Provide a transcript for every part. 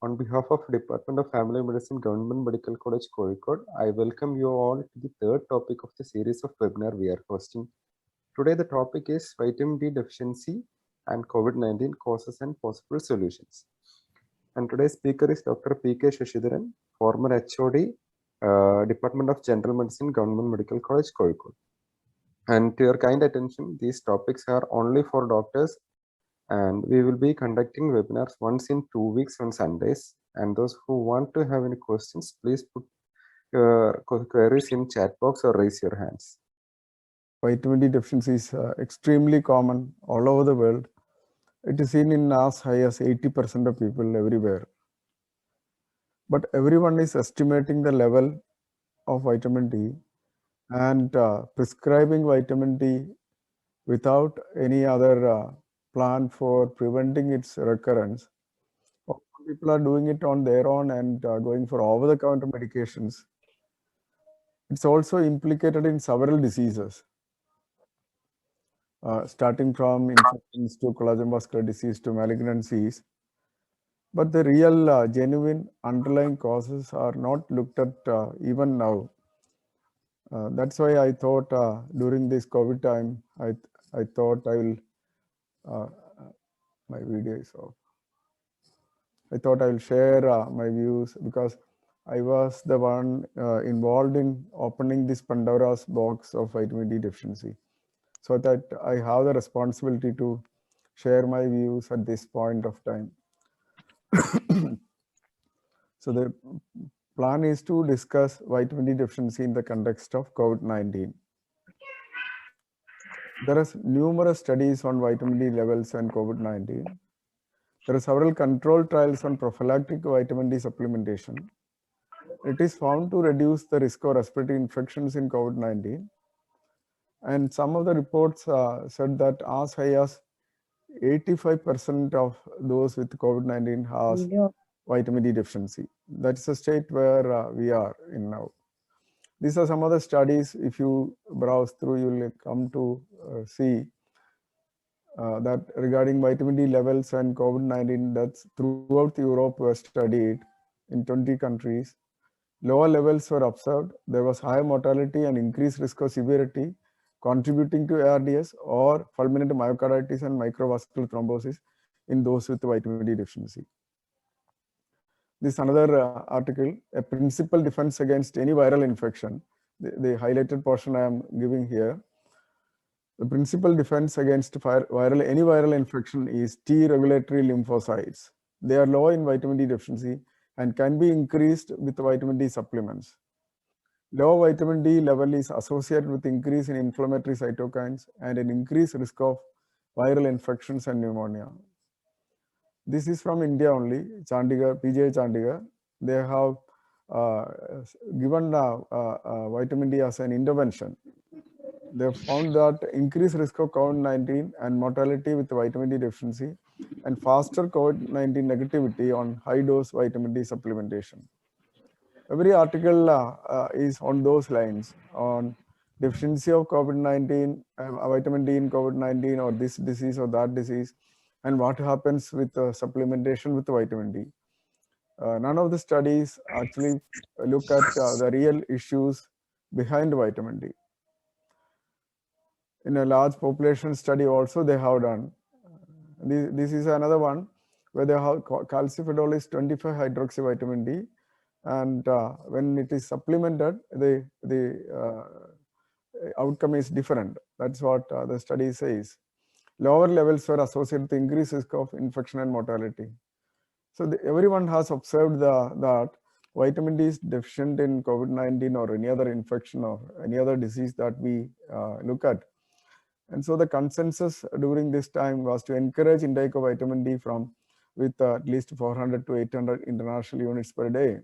On behalf of Department of Family Medicine, Government Medical College, Kozhikode, I welcome you all to the third topic of the series of webinar we are hosting. Today, the topic is vitamin D deficiency and COVID-19 causes and possible solutions. And today's speaker is Dr. P.K. Shashidharan, former HOD, Department of General Medicine, Government Medical College, Kozhikode. And to your kind attention, these topics are only for doctors, and we will be conducting webinars once in 2 weeks on Sundays. And those who want to have any questions, please put your queries in chat box or raise your hands. Vitamin D deficiency is extremely common all over the world. It is seen in as high as 80% of people everywhere. But everyone is estimating the level of vitamin D and prescribing vitamin D without any other plan for preventing its recurrence. People are doing it on their own and going for over-the-counter medications. It's also implicated in several diseases, starting from infections to collagen vascular disease to malignancies. But the real, genuine underlying causes are not looked at even now. That's why I thought during this COVID time, I thought I will, my video is off. I thought I will share my views because I was the one involved in opening this Pandora's box of vitamin D deficiency. So that I have the responsibility to share my views at this point of time. So the plan is to discuss vitamin D deficiency in the context of COVID-19. There are numerous studies on vitamin D levels and COVID-19. There are several controlled trials on prophylactic vitamin D supplementation. It is found to reduce the risk of respiratory infections in COVID-19. And some of the reports said that as high as 85% of those with COVID-19 has vitamin D deficiency. That's the state where we are in now. These are some of the studies. If you browse through, you will come to see that regarding vitamin D levels and COVID-19 deaths throughout Europe were studied in 20 countries. Lower levels were observed. There was higher mortality and increased risk of severity contributing to ARDS or fulminant myocarditis and microvascular thrombosis in those with vitamin D deficiency. This another article, a principal defense against any viral infection. The highlighted portion I am giving here. The principal defense against any viral infection is T regulatory lymphocytes. They are low in vitamin D deficiency and can be increased with vitamin D supplements. Low vitamin D level is associated with increase in inflammatory cytokines and an increased risk of viral infections and pneumonia. This is from India only, Chandigarh, PGI Chandigarh. They have given vitamin D as an intervention. They have found that increased risk of COVID-19 and mortality with vitamin D deficiency and faster COVID-19 negativity on high-dose vitamin D supplementation. Every article is on those lines, on deficiency of COVID-19, vitamin D in COVID-19 or this disease or that disease, and what happens with supplementation with vitamin D. None of the studies actually look at the real issues behind vitamin D. In a large population study also they have done. This is another one where they have calcifediol is 25 hydroxy vitamin D, and when it is supplemented, the outcome is different. That's what the study says. Lower levels were associated with increased risk of infection and mortality. So everyone has observed that vitamin D is deficient in COVID-19 or any other infection or any other disease that we look at. And so the consensus during this time was to encourage intake of vitamin D with at least 400 to 800 international units per day.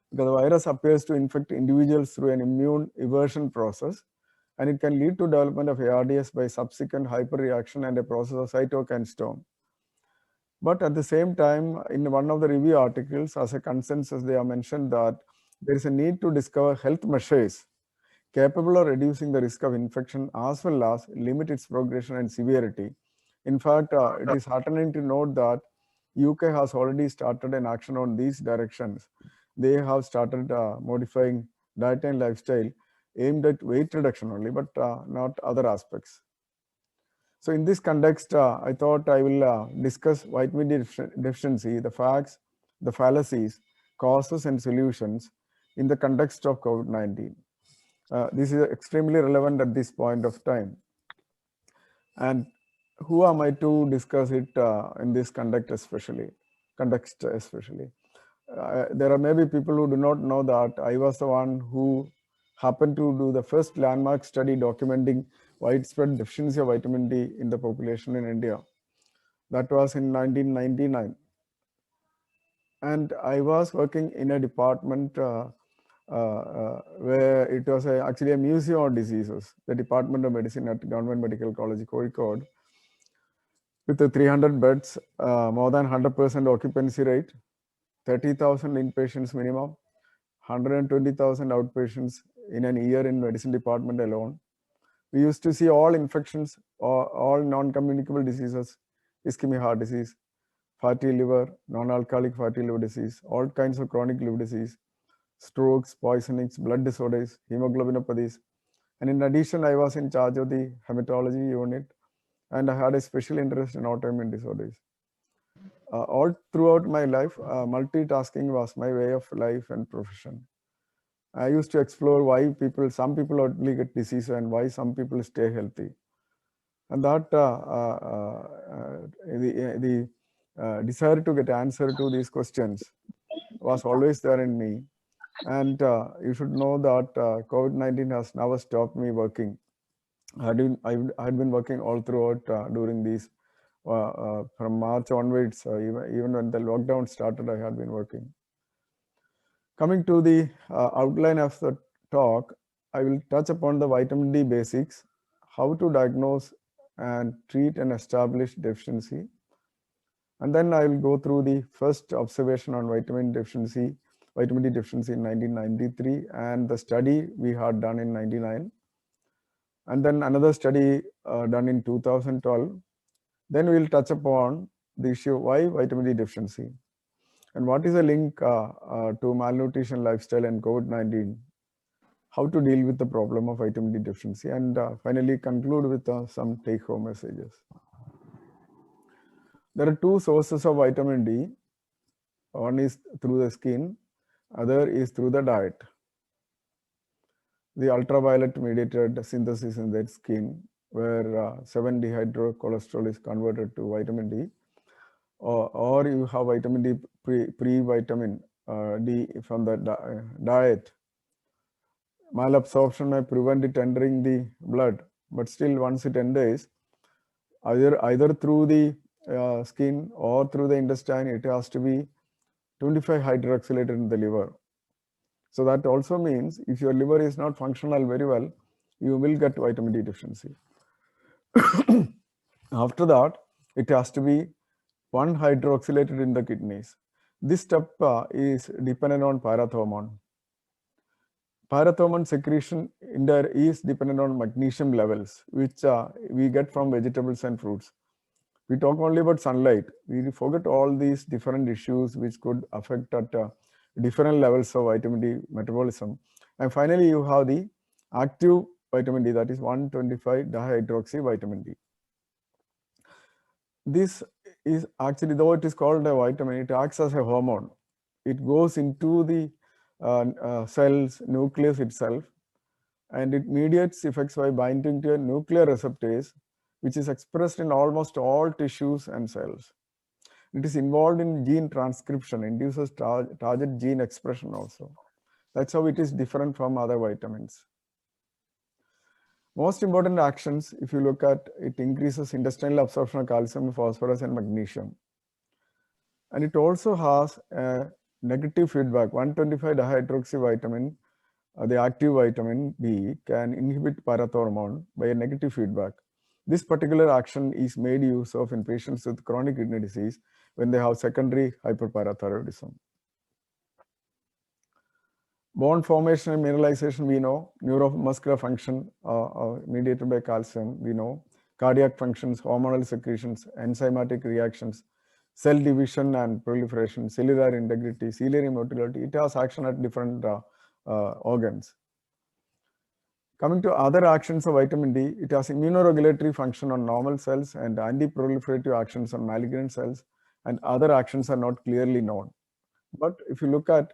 Because the virus appears to infect individuals through an immune evasion process, and it can lead to development of ARDS by subsequent hyperreaction and a process of cytokine storm. But at the same time, in one of the review articles, as a consensus, they have mentioned that there is a need to discover health measures capable of reducing the risk of infection as well as limit its progression and severity. In fact, it is heartening to note that UK has already started an action on these directions. They have started modifying diet and lifestyle aimed at weight reduction only, but not other aspects. So in this context, I thought I will discuss vitamin D deficiency, the facts, the fallacies, causes and solutions in the context of COVID-19. This is extremely relevant at this point of time. And who am I to discuss it in this context especially? There are maybe people who do not know that I was the one who happened to do the first landmark study documenting widespread deficiency of vitamin D in the population in India. That was in 1999. And I was working in a department where it was actually a museum of diseases, the Department of Medicine at Government Medical College, Kozhikode, with the 300 beds, more than 100% occupancy rate, 30,000 inpatients minimum, 120,000 outpatients in an year in medicine department alone. We used to see all infections, all non-communicable diseases, ischemic heart disease, fatty liver, non-alcoholic fatty liver disease, all kinds of chronic liver disease, strokes, poisonings, blood disorders, hemoglobinopathies. And in addition, I was in charge of the hematology unit, and I had a special interest in autoimmune disorders. All throughout my life, multitasking was my way of life and profession. I used to explore why some people only get disease and why some people stay healthy. And that the desire to get answer to these questions was always there in me. And you should know that COVID-19 has never stopped me working. I had been working all throughout during these, from March onwards, even when the lockdown started, I had been working. Coming to the outline of the talk, I will touch upon the vitamin D basics, how to diagnose and treat an established deficiency. And then I will go through the first observation on vitamin D deficiency in 1993 and the study we had done in 99. And then another study done in 2012. Then we will touch upon the issue why vitamin D deficiency and what is the link to malnutrition, lifestyle and COVID-19, how to deal with the problem of vitamin D deficiency, and finally conclude with some take-home messages. There are two sources of vitamin D. One is through the skin, other is through the diet. The ultraviolet mediated synthesis in that skin, where 7-dehydrocholesterol is converted to vitamin D, or you have vitamin D pre-vitamin D from the diet. Malabsorption may prevent it entering the blood, but still once it enters, either through the skin or through the intestine, it has to be 25 hydroxylated in the liver. So that also means if your liver is not functional very well, you will get vitamin D deficiency. After that, it has to be 1 hydroxylated in the kidneys. This step is dependent on parathormone. Parathormone secretion is dependent on magnesium levels, which we get from vegetables and fruits. We talk only about sunlight. We forget all these different issues which could affect at different levels of vitamin D metabolism. And finally, you have the active vitamin D, that is 1,25-dihydroxy vitamin D. This is actually, though it is called a vitamin, it acts as a hormone. It goes into the cell's nucleus itself, and it mediates effects by binding to a nuclear receptase, which is expressed in almost all tissues and cells. It is involved in gene transcription, induces target gene expression also. That's how it is different from other vitamins. Most important actions, if you look at it, increases intestinal absorption of calcium, phosphorus, and magnesium. And it also has a negative feedback. 1,25-dihydroxy vitamin, the active vitamin D, can inhibit parathormone by a negative feedback. This particular action is made use of in patients with chronic kidney disease when they have secondary hyperparathyroidism. Bone formation and mineralization, we know. Neuromuscular function mediated by calcium, we know. Cardiac functions, hormonal secretions, enzymatic reactions, cell division and proliferation, cellular integrity, ciliary motility. It has action at different organs. Coming to other actions of vitamin D, it has immunoregulatory function on normal cells and anti-proliferative actions on malignant cells, and other actions are not clearly known. But if you look at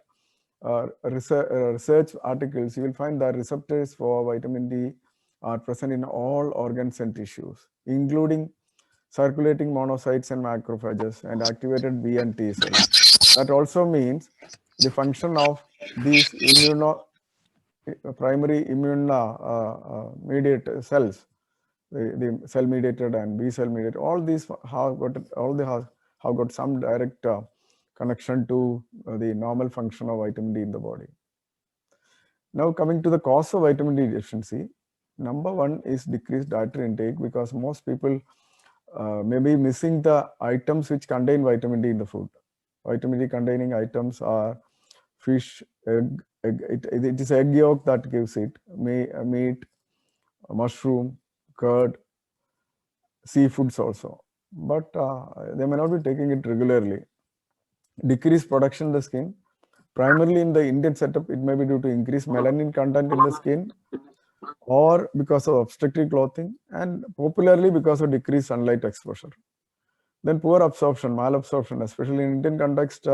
research articles, you will find that receptors for vitamin D are present in all organs and tissues, including circulating monocytes and macrophages and activated B and T cells. That also means the function of these primary immune mediated cells, the cell mediated and B cell mediated, all these have got some direct connection to the normal function of vitamin D in the body. Now coming to the cause of vitamin D deficiency, number one is decreased dietary intake, because most people may be missing the items which contain vitamin D in the food. Vitamin D containing items are fish, egg, it is egg yolk that gives it, meat, mushroom, curd, seafoods also. But they may not be taking it regularly. Decreased production in the skin. Primarily in the Indian setup, it may be due to increased melanin content in the skin, or because of obstructive clothing, and popularly because of decreased sunlight exposure. Then poor absorption, malabsorption, especially in Indian context,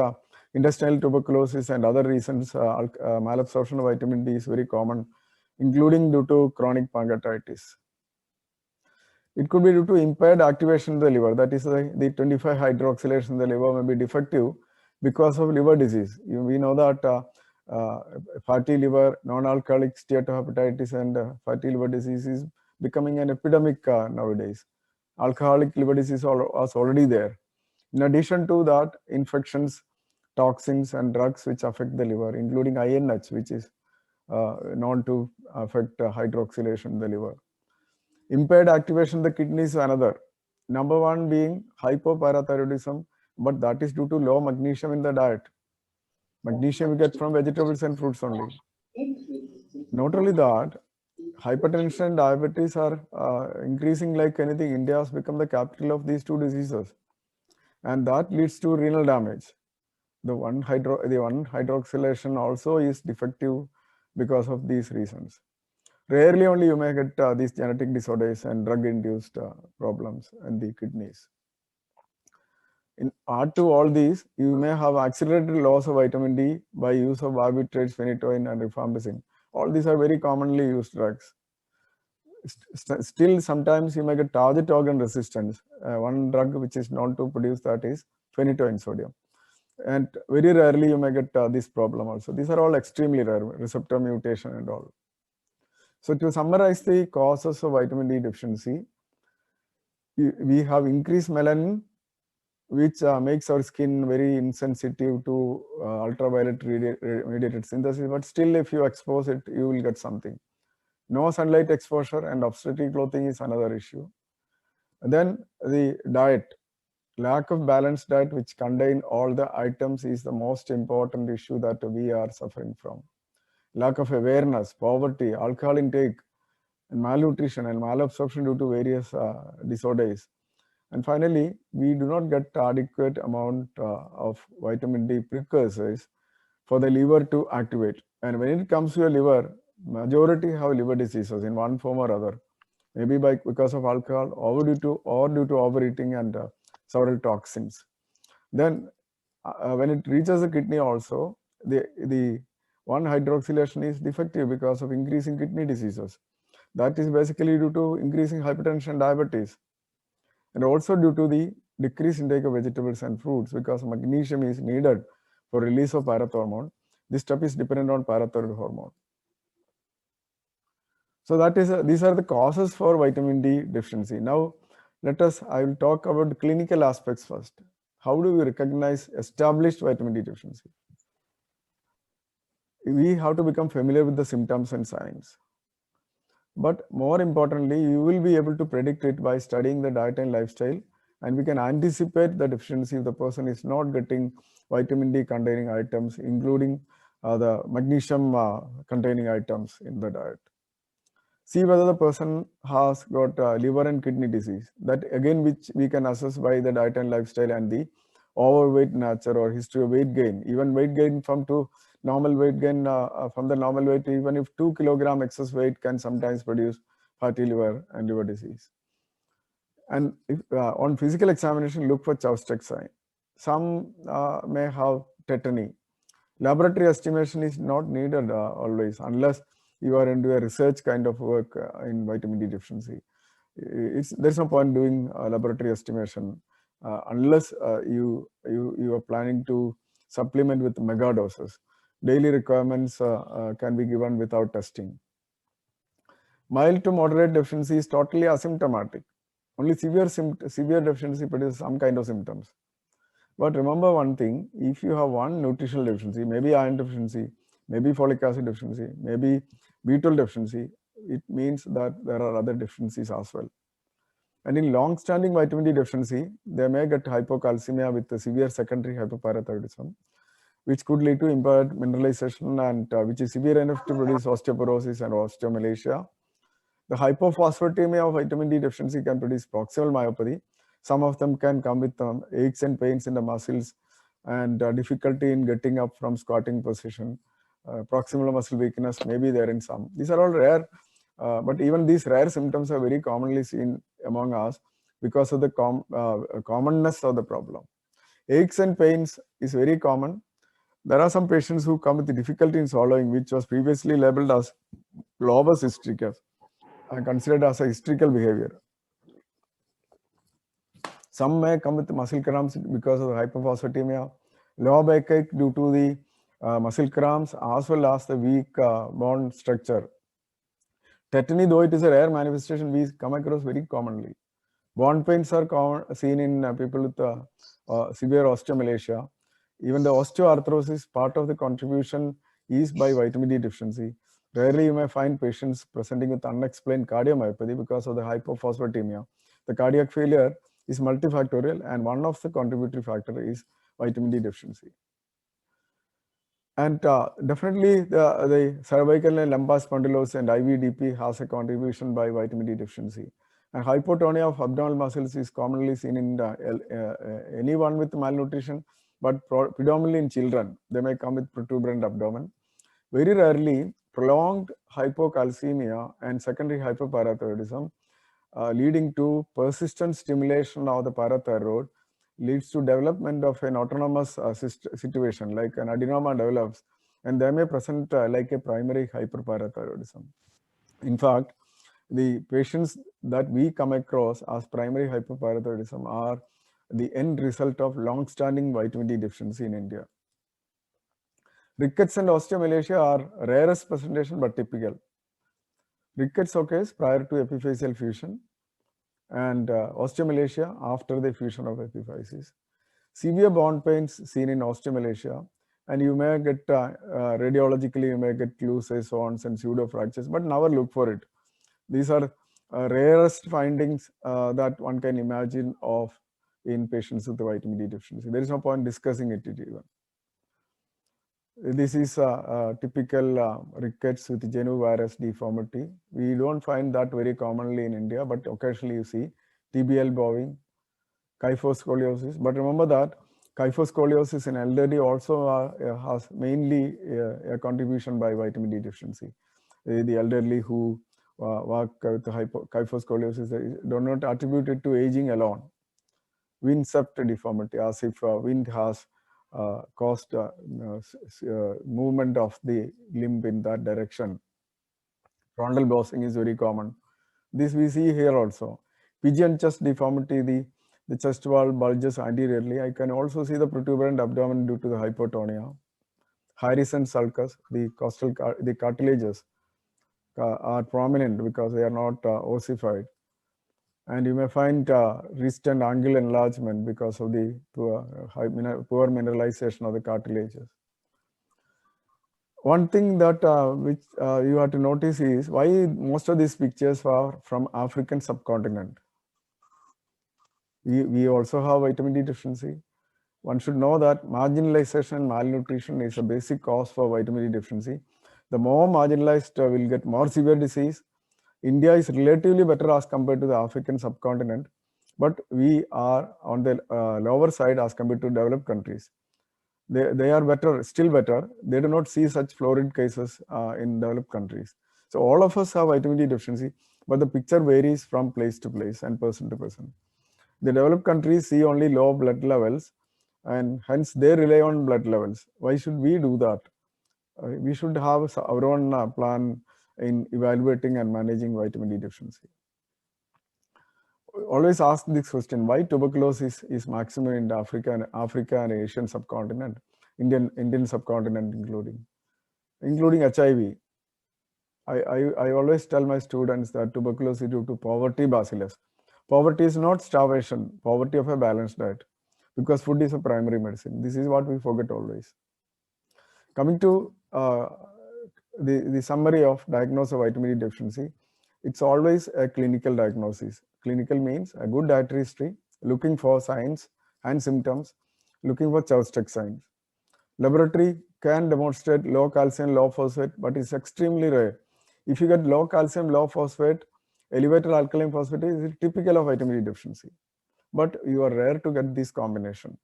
intestinal tuberculosis and other reasons, malabsorption of vitamin D is very common, including due to chronic pancreatitis. It could be due to impaired activation in the liver, that is the 25 hydroxylation in the liver may be defective because of liver disease. We know that fatty liver, non-alcoholic steatohepatitis and fatty liver disease is becoming an epidemic nowadays. Alcoholic liver disease was already there. In addition to that, infections, toxins and drugs which affect the liver, including INH, which is known to affect hydroxylation in the liver. Impaired activation of the kidneys is another. Number one being hypoparathyroidism, but that is due to low magnesium in the diet. Magnesium we get from vegetables and fruits only. Not only that, hypertension and diabetes are increasing like anything. India has become the capital of these two diseases, and that leads to renal damage. The one hydroxylation also is defective because of these reasons. Rarely only you may get these genetic disorders and drug-induced problems in the kidneys. In add to all these, you may have accelerated loss of vitamin D by use of barbiturate, phenytoin, and rifampicin. All these are very commonly used drugs. Still, sometimes you may get target organ resistance. One drug which is known to produce that is phenytoin sodium. And very rarely you may get this problem also. These are all extremely rare, receptor mutation and all. So to summarize the causes of vitamin D deficiency, we have increased melanin, which makes our skin very insensitive to ultraviolet mediated synthesis, but still if you expose it, you will get something. No sunlight exposure and obstructive clothing is another issue. And then the diet, lack of balanced diet which contain all the items is the most important issue that we are suffering from. Lack of awareness, poverty, alcohol intake, and malnutrition and malabsorption due to various disorders. And finally, we do not get adequate amount of vitamin D precursors for the liver to activate. And when it comes to your liver, majority have liver diseases in one form or other, maybe because of alcohol or due to overeating and several toxins. Then when it reaches the kidney also, the 1-hydroxylation is defective because of increasing kidney diseases. That is basically due to increasing hypertension, diabetes, and also due to the decreased intake of vegetables and fruits, because magnesium is needed for release of parathormone. This step is dependent on parathyroid hormone. So that is these are the causes for vitamin D deficiency. Now I will talk about the clinical aspects first. How do we recognize established vitamin D deficiency? We have to become familiar with the symptoms and signs. But more importantly, you will be able to predict it by studying the diet and lifestyle, and we can anticipate the deficiency if the person is not getting vitamin D containing items, including the magnesium containing items in the diet. See whether the person has got liver and kidney disease. That again, which we can assess by the diet and lifestyle and the overweight nature or history of weight gain. Even weight gain from normal weight gain from the normal weight, even if 2 kilogram excess weight can sometimes produce fatty liver and liver disease. And if, on physical examination, look for Chowstek sign. Some may have tetany. Laboratory estimation is not needed always, unless you are into a research kind of work in vitamin D deficiency. There's no point doing laboratory estimation unless you are planning to supplement with mega doses. Daily requirements can be given without testing. Mild to moderate deficiency is totally asymptomatic. Only severe deficiency produces some kind of symptoms. But remember one thing, if you have one nutritional deficiency, maybe iron deficiency, maybe folic acid deficiency, maybe B12 deficiency, it means that there are other deficiencies as well. And in long-standing vitamin D deficiency, they may get hypocalcemia with a severe secondary hypoparathyroidism, which could lead to impaired mineralization and which is severe enough to produce osteoporosis and osteomalacia. The hypophosphatemia of vitamin D deficiency can produce proximal myopathy. Some of them can come with aches and pains in the muscles and difficulty in getting up from squatting position. Proximal muscle weakness may be there in some. These are all rare, but even these rare symptoms are very commonly seen among us because of the commonness of the problem. Aches and pains is very common. There are some patients who come with difficulty in swallowing, which was previously labeled as globus hystricus and considered as a hysterical behavior. Some may come with muscle cramps because of the hypophosphatemia, low back ache due to the muscle cramps, as well as the weak bone structure. Tetany, though it is a rare manifestation, we come across very commonly. Bone pains are seen in people with severe osteomalacia. Even the osteoarthrosis, part of the contribution is by vitamin D deficiency. Rarely you may find patients presenting with unexplained cardiomyopathy because of the hypophosphatemia. The cardiac failure is multifactorial, and one of the contributory factor is vitamin D deficiency. And definitely the cervical and lumbar spondylosis and IVDP has a contribution by vitamin D deficiency. And hypotonia of abdominal muscles is commonly seen in anyone with malnutrition, but predominantly in children. They may come with protuberant abdomen. Very rarely, prolonged hypocalcemia and secondary hypoparathyroidism leading to persistent stimulation of the parathyroid leads to development of an autonomous situation, like an adenoma develops, and they may present like a primary hyperparathyroidism. In fact, the patients that we come across as primary hyperparathyroidism are the end result of long-standing vitamin D deficiency in India. Rickets and osteomalacia are rarest presentation but typical. Rickets occurs prior to epiphyseal fusion, and osteomalacia after the fusion of epiphyses. Severe bone pains seen in osteomalacia, and you may get radiologically, you may get loose zones and pseudo fractures, but never look for it. These are rarest findings that one can imagine of in patients with the vitamin D deficiency. There is no point discussing it even. This is typical rickets with genovirus deformity. We don't find that very commonly in India, but occasionally you see TBL bowing, kyphoscoliosis. But remember that kyphoscoliosis in elderly also has mainly a contribution by vitamin D deficiency. The elderly who walk with kyphoscoliosis do not attribute it to aging alone. Windswept deformity, as if wind has caused movement of the limb in that direction. Frontal bossing is very common. This we see here also. Pigeon chest deformity, the chest wall bulges anteriorly. I can also see the protuberant abdomen due to the hypotonia. Harrison sulcus, the cartilages are prominent because they are not ossified. And you may find wrist and ankle enlargement because of the poor mineralization of the cartilages. One thing that which you have to notice is why most of these pictures are from African subcontinent. We also have vitamin D deficiency. One should know that marginalization and malnutrition is a basic cause for vitamin D deficiency. The more marginalized will get more severe disease. India is relatively better as compared to the African subcontinent, but we are on the lower side as compared to developed countries. They are better, still better. They do not see such florid cases in developed countries. So all of us have vitamin D deficiency, but the picture varies from place to place and person to person. The developed countries see only low blood levels, and hence they rely on blood levels. Why should we do that? We should have our own plan in evaluating and managing vitamin D deficiency. Always ask this question: why tuberculosis is maximum in Africa and Asian subcontinent, Indian subcontinent including HIV. I always tell my students that tuberculosis is due to poverty bacillus. Poverty is not starvation, poverty of a balanced diet, because food is a primary medicine. This is what we forget always. Coming to the summary of diagnosis of vitamin D deficiency, it's always a clinical diagnosis. Clinical means a good dietary history, looking for signs and symptoms, looking for Chvostek signs. Laboratory can demonstrate low calcium, low phosphate, but it's extremely rare. If you get low calcium, low phosphate, elevated alkaline phosphatase is typical of vitamin D deficiency. But you are rare to get this combination.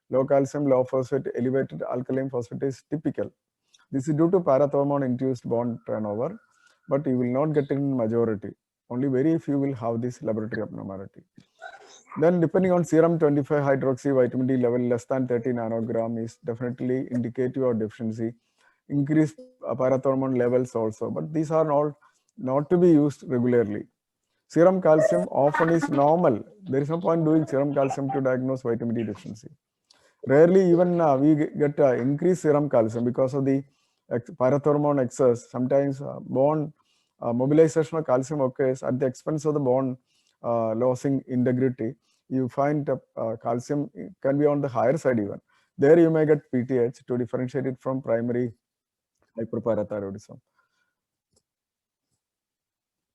Low calcium, low phosphate, elevated alkaline phosphatase is typical. This is due to parathormone-induced bone turnover, but you will not get it in majority. Only very few will have this laboratory abnormality. Then depending on serum 25-hydroxy vitamin D level less than 30 nanogram is definitely indicative of deficiency. Increased parathormone levels also, but these are not to be used regularly. Serum calcium often is normal. There is no point doing serum calcium to diagnose vitamin D deficiency. Rarely even we get increased serum calcium because of the parathormone excess. Sometimes bone mobilization of calcium occurs at the expense of the bone losing integrity. You find calcium can be on the higher side even. There you may get PTH to differentiate it from primary hyperparathyroidism.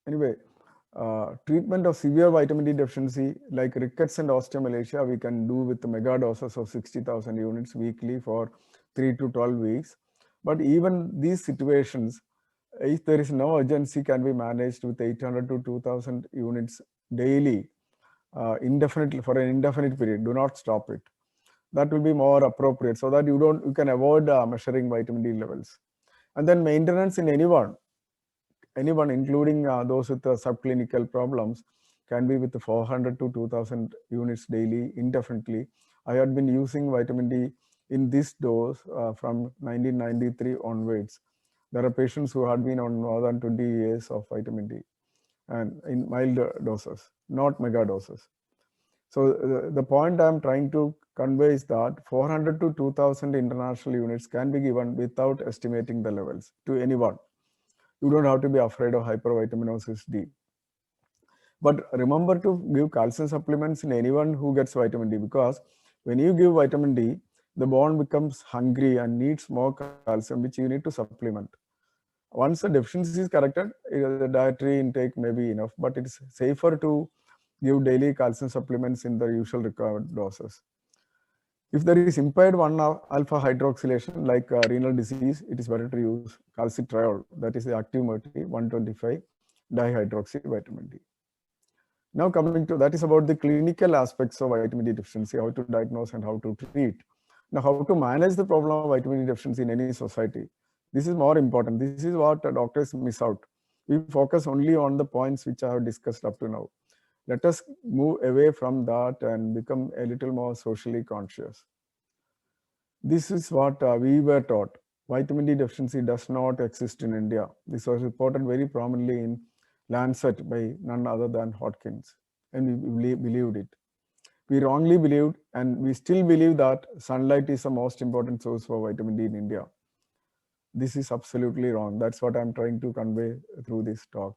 Anyway, treatment of severe vitamin D deficiency like rickets and osteomalacia we can do with mega doses of 60,000 units weekly for 3 to 12 weeks. But even these situations, if there is no urgency, can be managed with 800 to 2,000 units daily, indefinitely for an indefinite period. Do not stop it. That will be more appropriate so that you can avoid measuring vitamin D levels. And then maintenance in anyone including those with subclinical problems, can be with 400 to 2,000 units daily indefinitely. I had been using vitamin D in this dose from 1993 onwards. There are patients who had been on more than 20 years of vitamin D and in mild doses, not mega doses. So the point I'm trying to convey is that 400 to 2,000 international units can be given without estimating the levels to anyone. You don't have to be afraid of hypervitaminosis D. But remember to give calcium supplements in anyone who gets vitamin D, because when you give vitamin D, the bone becomes hungry and needs more calcium, which you need to supplement. Once the deficiency is corrected, the dietary intake may be enough, but it's safer to give daily calcium supplements in the usual required doses. If there is impaired 1-alpha hydroxylation like renal disease, it is better to use calcitriol, that is the active moiety 125 dihydroxy vitamin D. Now coming to, that is about the clinical aspects of vitamin D deficiency, how to diagnose and how to treat. Now how to manage the problem of vitamin D deficiency in any society. This is more important. This is what doctors miss out. We focus only on the points which I have discussed up to now. Let us move away from that and become a little more socially conscious. This is what we were taught. Vitamin D deficiency does not exist in India. This was reported very prominently in Lancet by none other than Hodgkins, and we believed it. We wrongly believed, and we still believe that sunlight is the most important source for vitamin D in India. This is absolutely wrong. That's what I'm trying to convey through this talk.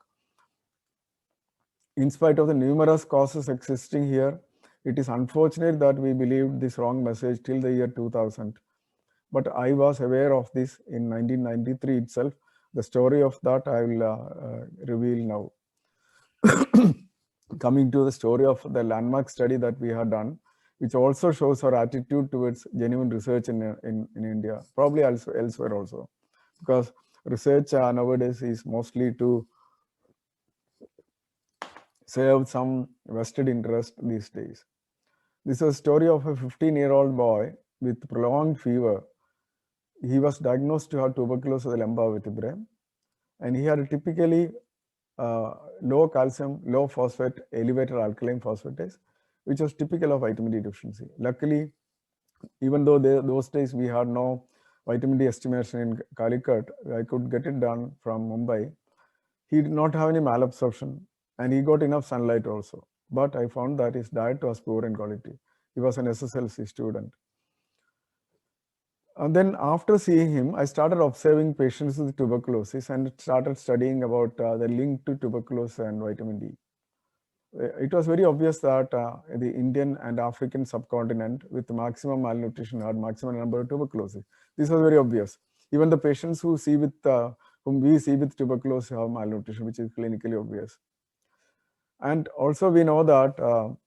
In spite of the numerous causes existing here, it is unfortunate that we believed this wrong message till the year 2000. But I was aware of this in 1993 itself. The story of that I will reveal now. Coming to the story of the landmark study that we have done, which also shows our attitude towards genuine research in India, probably also elsewhere also, because research nowadays is mostly to serve some vested interest these days. This is a story of a 15-year-old boy with prolonged fever. He was diagnosed to have tuberculosis of the lumbar vertebrae, and he had a typically low calcium, low phosphate, elevated alkaline phosphatase, which was typical of vitamin D deficiency. Luckily, even though those days we had no vitamin D estimation in Calicut, I could get it done from Mumbai. He did not have any malabsorption, and he got enough sunlight also. But I found that his diet was poor in quality. He was an SSLC student. And then after seeing him, I started observing patients with tuberculosis and started studying about the link to tuberculosis and vitamin D. It was very obvious that the Indian and African subcontinent with maximum malnutrition had maximum number of tuberculosis. This was very obvious. Even the patients whom we see with tuberculosis have malnutrition, which is clinically obvious. And also we know that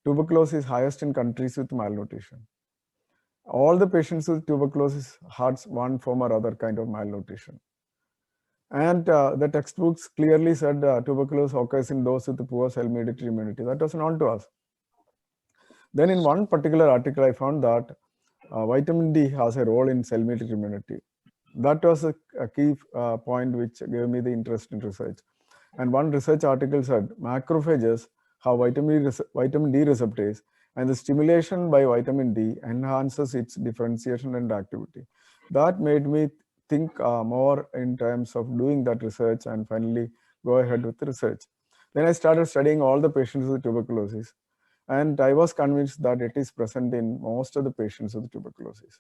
tuberculosis is highest in countries with malnutrition. All the patients with tuberculosis had one form or other kind of malnutrition. And the textbooks clearly said tuberculosis occurs in those with poor cell-mediated immunity. That was known to us. Then in one particular article, I found that vitamin D has a role in cell-mediated immunity. That was a key point which gave me the interest in research. And one research article said macrophages have vitamin D receptors, and the stimulation by vitamin D enhances its differentiation and activity. That made me think more in terms of doing that research and finally go ahead with the research. Then I started studying all the patients with tuberculosis, and I was convinced that it is present in most of the patients with tuberculosis.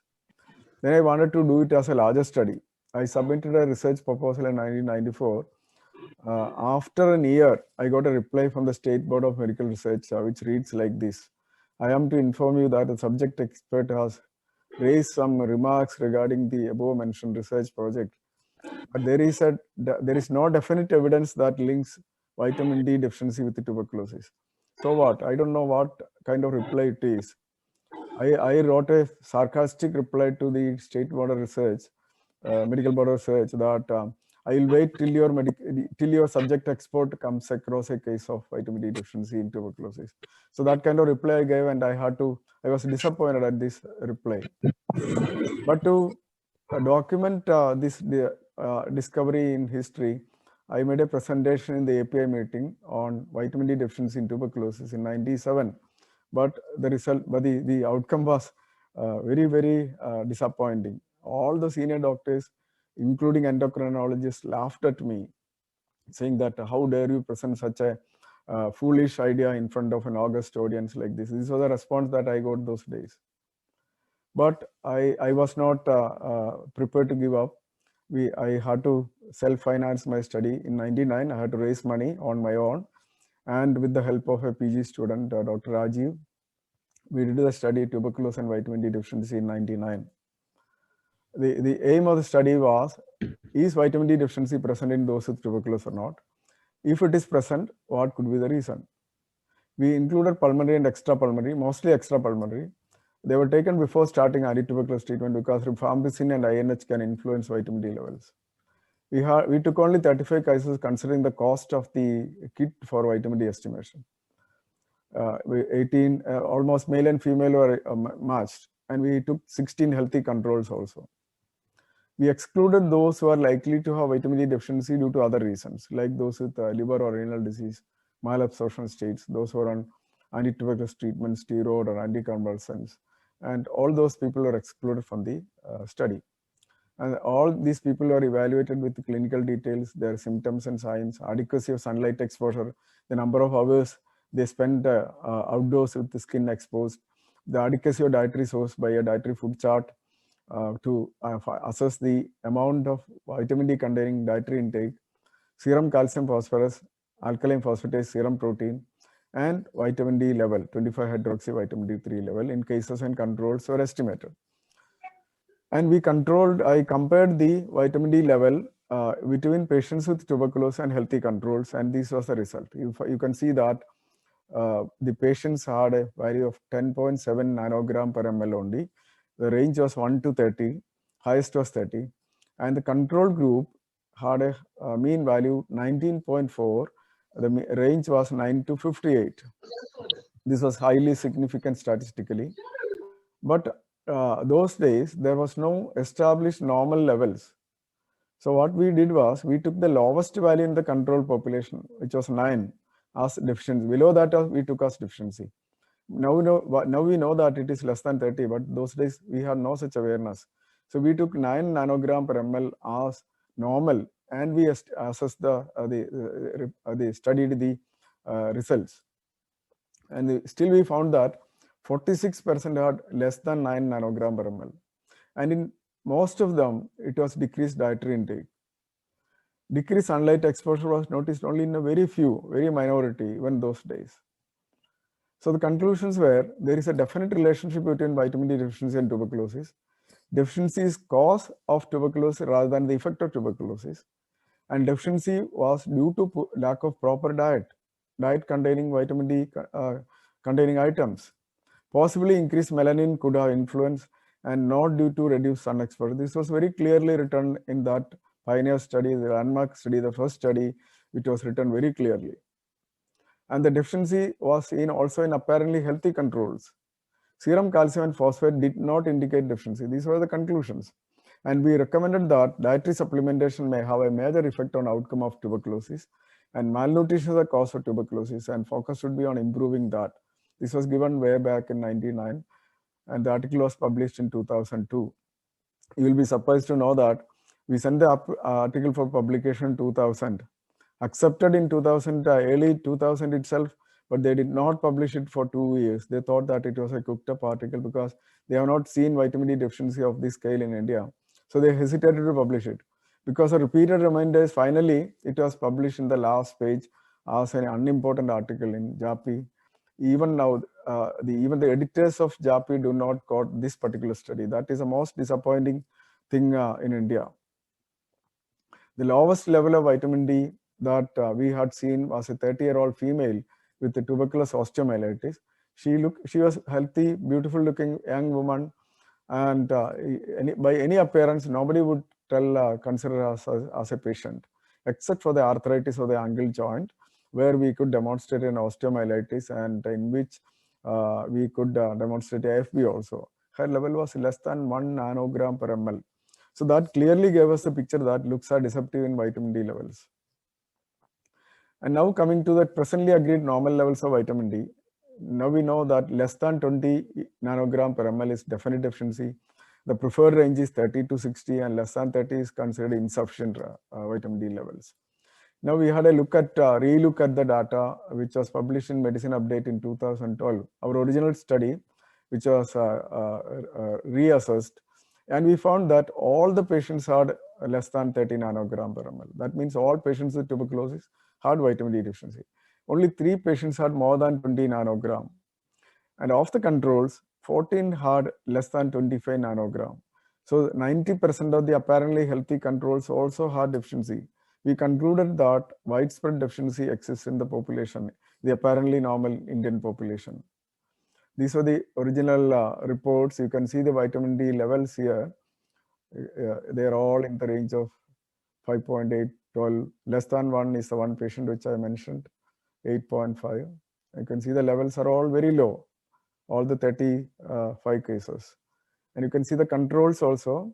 Then I wanted to do it as a larger study. I submitted a research proposal in 1994. After a year, I got a reply from the State Board of Medical Research, which reads like this. I am to inform you that the subject expert has raised some remarks regarding the above mentioned research project, but there is no definite evidence that links vitamin D deficiency with the tuberculosis. So what? I don't know what kind of reply it is. I wrote a sarcastic reply to the State Board of Research, Medical Board of Research, that I will wait till your subject expert comes across a case of vitamin D deficiency in tuberculosis. So that kind of reply I gave, and I was disappointed at this reply. But to document this discovery in history, I made a presentation in the API meeting on vitamin D deficiency in tuberculosis in '97. But the outcome was very, very disappointing. All the senior doctors, including endocrinologists, laughed at me, saying that how dare you present such a foolish idea in front of an august audience like this. This was a response that I got those days. But I was not prepared to give up. I had to self-finance my study. In '99, I had to raise money on my own. And with the help of a PG student, Dr. Rajiv, we did the study tuberculosis and vitamin D deficiency in '99. The aim of the study was, is vitamin D deficiency present in those with tuberculosis or not? If it is present, what could be the reason? We included pulmonary and extrapulmonary, mostly extrapulmonary. They were taken before starting antituberculosis treatment because rifampicin and INH can influence vitamin D levels. We took only 35 cases considering the cost of the kit for vitamin D estimation. 18, almost male and female were matched, and we took 16 healthy controls also. We excluded those who are likely to have vitamin D deficiency due to other reasons, like those with liver or renal disease, malabsorption states, those who are on antituberculosis treatment, steroid or anticonvulsants, and all those people were excluded from the study. And all these people are evaluated with clinical details, their symptoms and signs, adequacy of sunlight exposure, the number of hours they spend outdoors with the skin exposed, the adequacy of dietary source by a dietary food chart to assess the amount of vitamin D containing dietary intake, serum calcium phosphorus, alkaline phosphatase, serum protein, and vitamin D level, 25-hydroxy vitamin D3 level in cases and controls were estimated. And I compared the vitamin D level between patients with tuberculosis and healthy controls, and this was the result. You can see that the patients had a value of 10.7 nanogram per ml only. The range was 1 to 30, highest was 30. And the control group had a mean value 19.4 The range was 9 to 58. This was highly significant statistically. But those days, there was no established normal levels. So what we did was, we took the lowest value in the control population, which was 9, as deficiency. Below that, we took as deficiency. Now we know that it is less than 30, but those days we had no such awareness. So we took 9 nanogram per ml as normal, and we assessed studied the results. And still we found that 46% had less than 9 nanogram per ml. And in most of them, it was decreased dietary intake. Decreased sunlight exposure was noticed only in a very minority, even those days. So the conclusions were, there is a definite relationship between vitamin D deficiency and tuberculosis. Deficiency is cause of tuberculosis rather than the effect of tuberculosis. And deficiency was due to lack of proper diet containing vitamin D containing items. Possibly increased melanin could have influence, and not due to reduced sun exposure. This was very clearly written in that pioneer study, the landmark study, the first study, which was written very clearly. And the deficiency was seen also in apparently healthy controls. Serum calcium and phosphate did not indicate deficiency. These were the conclusions. And we recommended that dietary supplementation may have a major effect on outcome of tuberculosis, and malnutrition is a cause of tuberculosis, and focus should be on improving that. This was given way back in 1999, and the article was published in 2002. You will be surprised to know that we sent the article for publication in 2000, accepted in 2000, early 2000 itself, but they did not publish it for 2 years. They thought that it was a cooked up article because they have not seen vitamin D deficiency of this scale in India. So they hesitated to publish it. Because of repeated reminders, finally, it was published in the last page as an unimportant article in JAPI. Even now, even the editors of JAPI do not quote this particular study. That is the most disappointing thing in India. The lowest level of vitamin D that we had seen was a 30-year-old female with the tuberculous osteomyelitis. She was healthy, beautiful looking young woman, and by any appearance, nobody would consider her as a patient, except for the arthritis of the ankle joint, where we could demonstrate an osteomyelitis, and in which we could demonstrate AFB also. Her level was less than 1 nanogram per ml. So that clearly gave us a picture that looks are deceptive in vitamin D levels. And now coming to the presently agreed normal levels of vitamin D. Now we know that less than 20 nanogram per ml is definite deficiency. The preferred range is 30 to 60, and less than 30 is considered insufficient vitamin D levels. Now we had a look at relook at the data, which was published in Medicine Update in 2012. Our original study, which was reassessed, and we found that all the patients had less than 30 nanogram per ml. That means all patients with tuberculosis had vitamin D deficiency. Only 3 patients had more than 20 nanogram. And of the controls, 14 had less than 25 nanogram. So 90% of the apparently healthy controls also had deficiency. We concluded that widespread deficiency exists in the population, the apparently normal Indian population. These were the original reports. You can see the vitamin D levels here. They are all in the range of 5.8, 12. Less than 1 is the one patient which I mentioned, 8.5. You can see the levels are all very low, all the 35 cases. And you can see the controls also.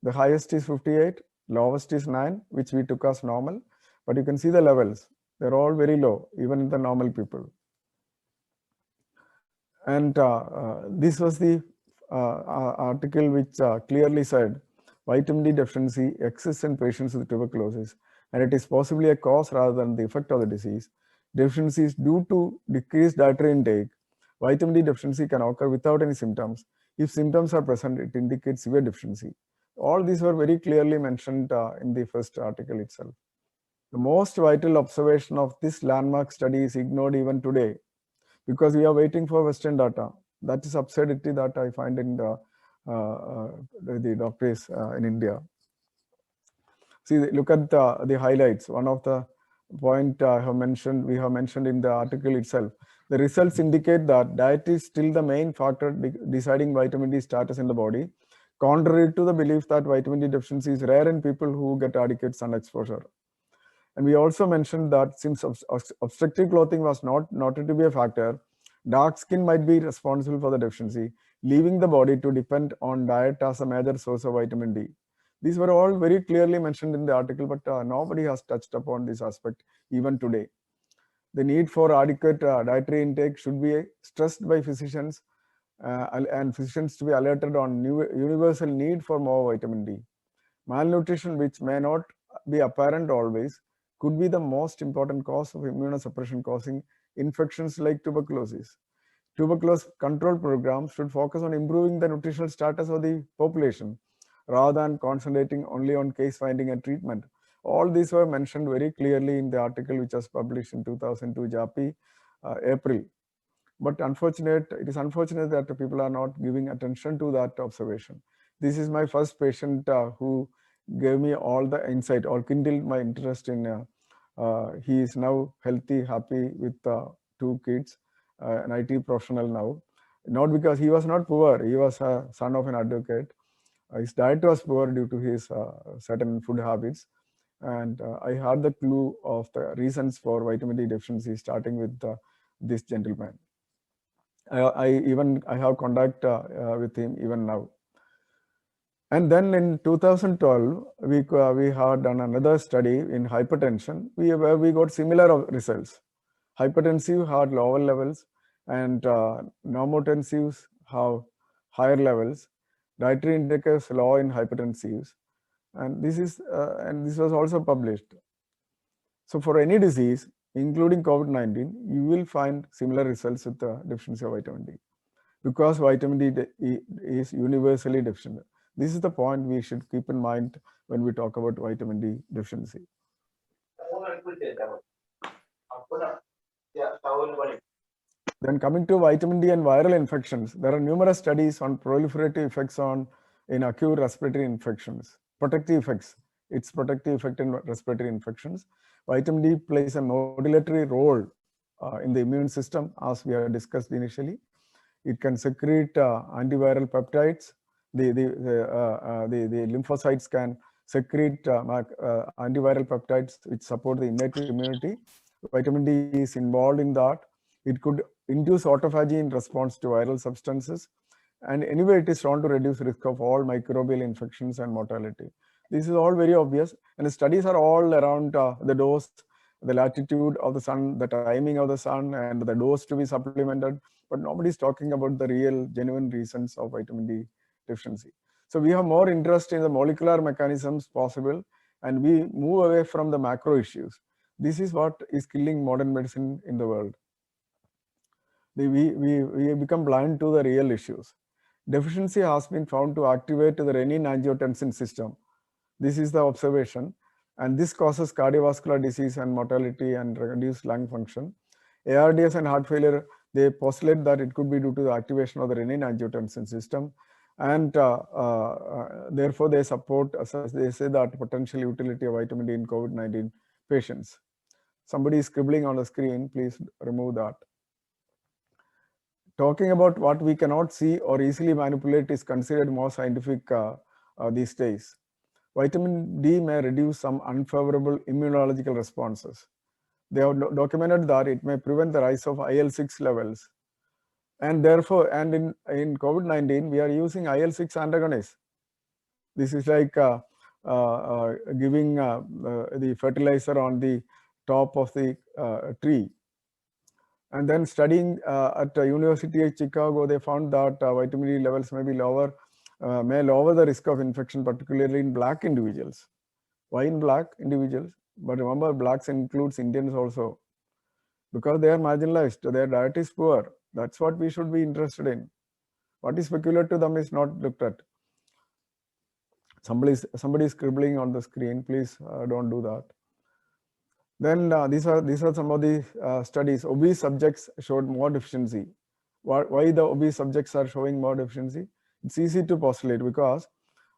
The highest is 58, lowest is 9, which we took as normal. But you can see the levels. They're all very low, even in the normal people. And this was the article which clearly said vitamin D deficiency exists in patients with tuberculosis, and it is possibly a cause rather than the effect of the disease. Deficiency is due to decreased dietary intake. Vitamin D deficiency can occur without any symptoms. If symptoms are present, it indicates severe deficiency. All these were very clearly mentioned in the first article itself. The most vital observation of this landmark study is ignored even today, because we are waiting for Western data. That is absurdity that I find in the doctors in India. See, look at the highlights. One of the point we have mentioned in the article itself. The results indicate that diet is still the main factor deciding vitamin D status in the body, contrary to the belief that vitamin D deficiency is rare in people who get adequate sun exposure. And we also mentioned that since obstructive clothing was not noted to be a factor, dark skin might be responsible for the deficiency, leaving the body to depend on diet as a major source of vitamin D. These were all very clearly mentioned in the article, but nobody has touched upon this aspect even today. The need for adequate dietary intake should be stressed by physicians, and physicians to be alerted on universal need for more vitamin D. Malnutrition, which may not be apparent always, could be the most important cause of immunosuppression, causing infections like tuberculosis. Tuberculosis control programs should focus on improving the nutritional status of the population rather than concentrating only on case finding and treatment. All these were mentioned very clearly in the article which was published in 2002 JAPI, April. But it is unfortunate that people are not giving attention to that observation. This is my first patient who gave me all the insight or kindled my interest in. He is now healthy, happy with 2 kids, an IT professional now. Not because he was not poor, he was a son of an advocate. His diet was poor due to his certain food habits. And I had the clue of the reasons for vitamin D deficiency starting with this gentleman. I have contact with him even now. And then in 2012, we had done another study in hypertension. We got similar results. Hypertensive had lower levels, and normotensives have higher levels. Dietary intake is low in hypertensives, and this was also published. So for any disease, including COVID-19, you will find similar results with the deficiency of vitamin D, because vitamin D is universally deficient. This is the point we should keep in mind when we talk about vitamin D deficiency. Then coming to vitamin D and viral infections, there are numerous studies on proliferative effects in acute respiratory infections, protective effects. Its protective effect in respiratory infections. Vitamin D plays a modulatory role in the immune system, as we have discussed initially. It can secrete antiviral peptides. The lymphocytes can secrete antiviral peptides which support the innate immunity. Vitamin D is involved in that. It could induce autophagy in response to viral substances. And anyway, it is shown to reduce risk of all microbial infections and mortality. This is all very obvious. And the studies are all around the dose, the latitude of the sun, the timing of the sun, and the dose to be supplemented. But nobody is talking about the real, genuine reasons of vitamin D deficiency. So we have more interest in the molecular mechanisms possible, and we move away from the macro issues. This is what is killing modern medicine in the world. We become blind to the real issues. Deficiency has been found to activate the renin-angiotensin system. This is the observation, and this causes cardiovascular disease and mortality and reduced lung function. ARDS and heart failure, they postulate that it could be due to the activation of the renin-angiotensin system, and therefore they support, they say that potential utility of vitamin D in COVID-19 patients. Somebody is scribbling on the screen, please remove that. Talking about what we cannot see or easily manipulate is considered more scientific these days. Vitamin D may reduce some unfavorable immunological responses. They have documented that it may prevent the rise of IL-6 levels. And therefore, and in COVID-19, we are using IL-6 antagonists. This is like giving the fertilizer on the top of the tree. And then studying at the University of Chicago, they found that vitamin D levels may be lower, may lower the risk of infection, particularly in Black individuals. Why in Black individuals? But remember, Blacks includes Indians also, because they are marginalized, their diet is poor. That's what we should be interested in. What is peculiar to them is not looked at. Somebody is scribbling on the screen. Please don't do that. Then these are some of the studies. Obese subjects showed more deficiency. Why the obese subjects are showing more deficiency? It's easy to postulate, because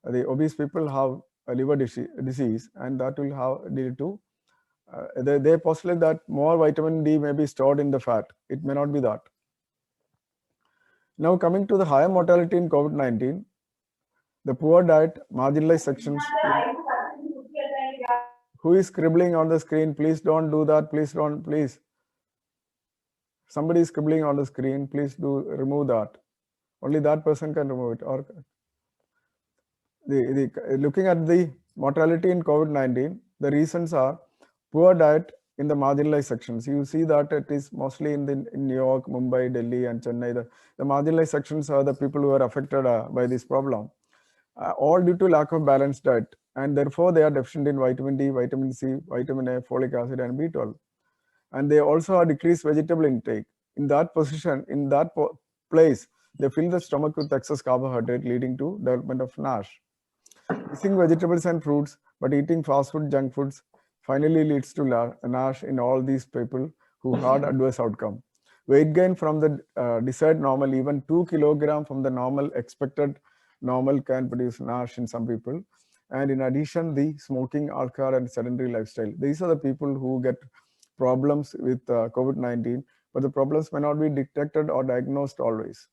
the obese people have a liver disease, and that will have lead to they postulate that more vitamin D may be stored in the fat. It may not be that. Now coming to the higher mortality in COVID-19, the poor diet, marginalized sections Who is scribbling on the screen? Please don't do that. Please don't, please. Somebody is scribbling on the screen. Please do remove that. Only that person can remove it. Or looking at the mortality in COVID-19, the reasons are poor diet in the marginalized sections. You see that it is mostly in New York, Mumbai, Delhi, and Chennai. The marginalized sections are the people who are affected by this problem, all due to lack of balanced diet, and therefore they are deficient in vitamin D, vitamin C, vitamin A, folic acid, and B12. And they also have decreased vegetable intake. In that position, in that place, they fill the stomach with excess carbohydrate, leading to development of NASH. Missing vegetables and fruits, but eating fast food, junk foods, finally leads to NASH in all these people who had adverse outcome. Weight gain from the desired normal, even 2 kilograms from the normal expected normal, can produce NASH in some people. And in addition, the smoking, alcohol, and sedentary lifestyle. These are the people who get problems with COVID-19, but the problems may not be detected or diagnosed always.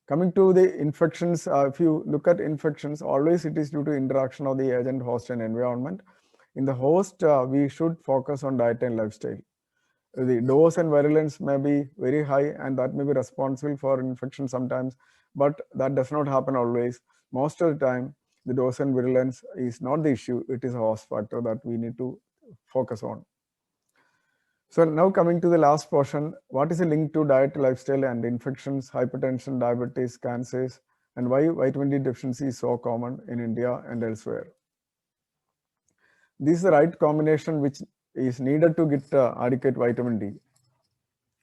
Coming to the infections, if you look at infections, always it is due to interaction of the agent, host, and environment. In the host, we should focus on diet and lifestyle. The dose and virulence may be very high, and that may be responsible for infection sometimes, but that does not happen always. Most of the time, the dose and virulence is not the issue, it is a host factor that we need to focus on. So now coming to the last portion, what is the link to diet, lifestyle, and infections, hypertension, diabetes, cancers, and why vitamin D deficiency is so common in India and elsewhere? This is the right combination which is needed to get adequate vitamin D.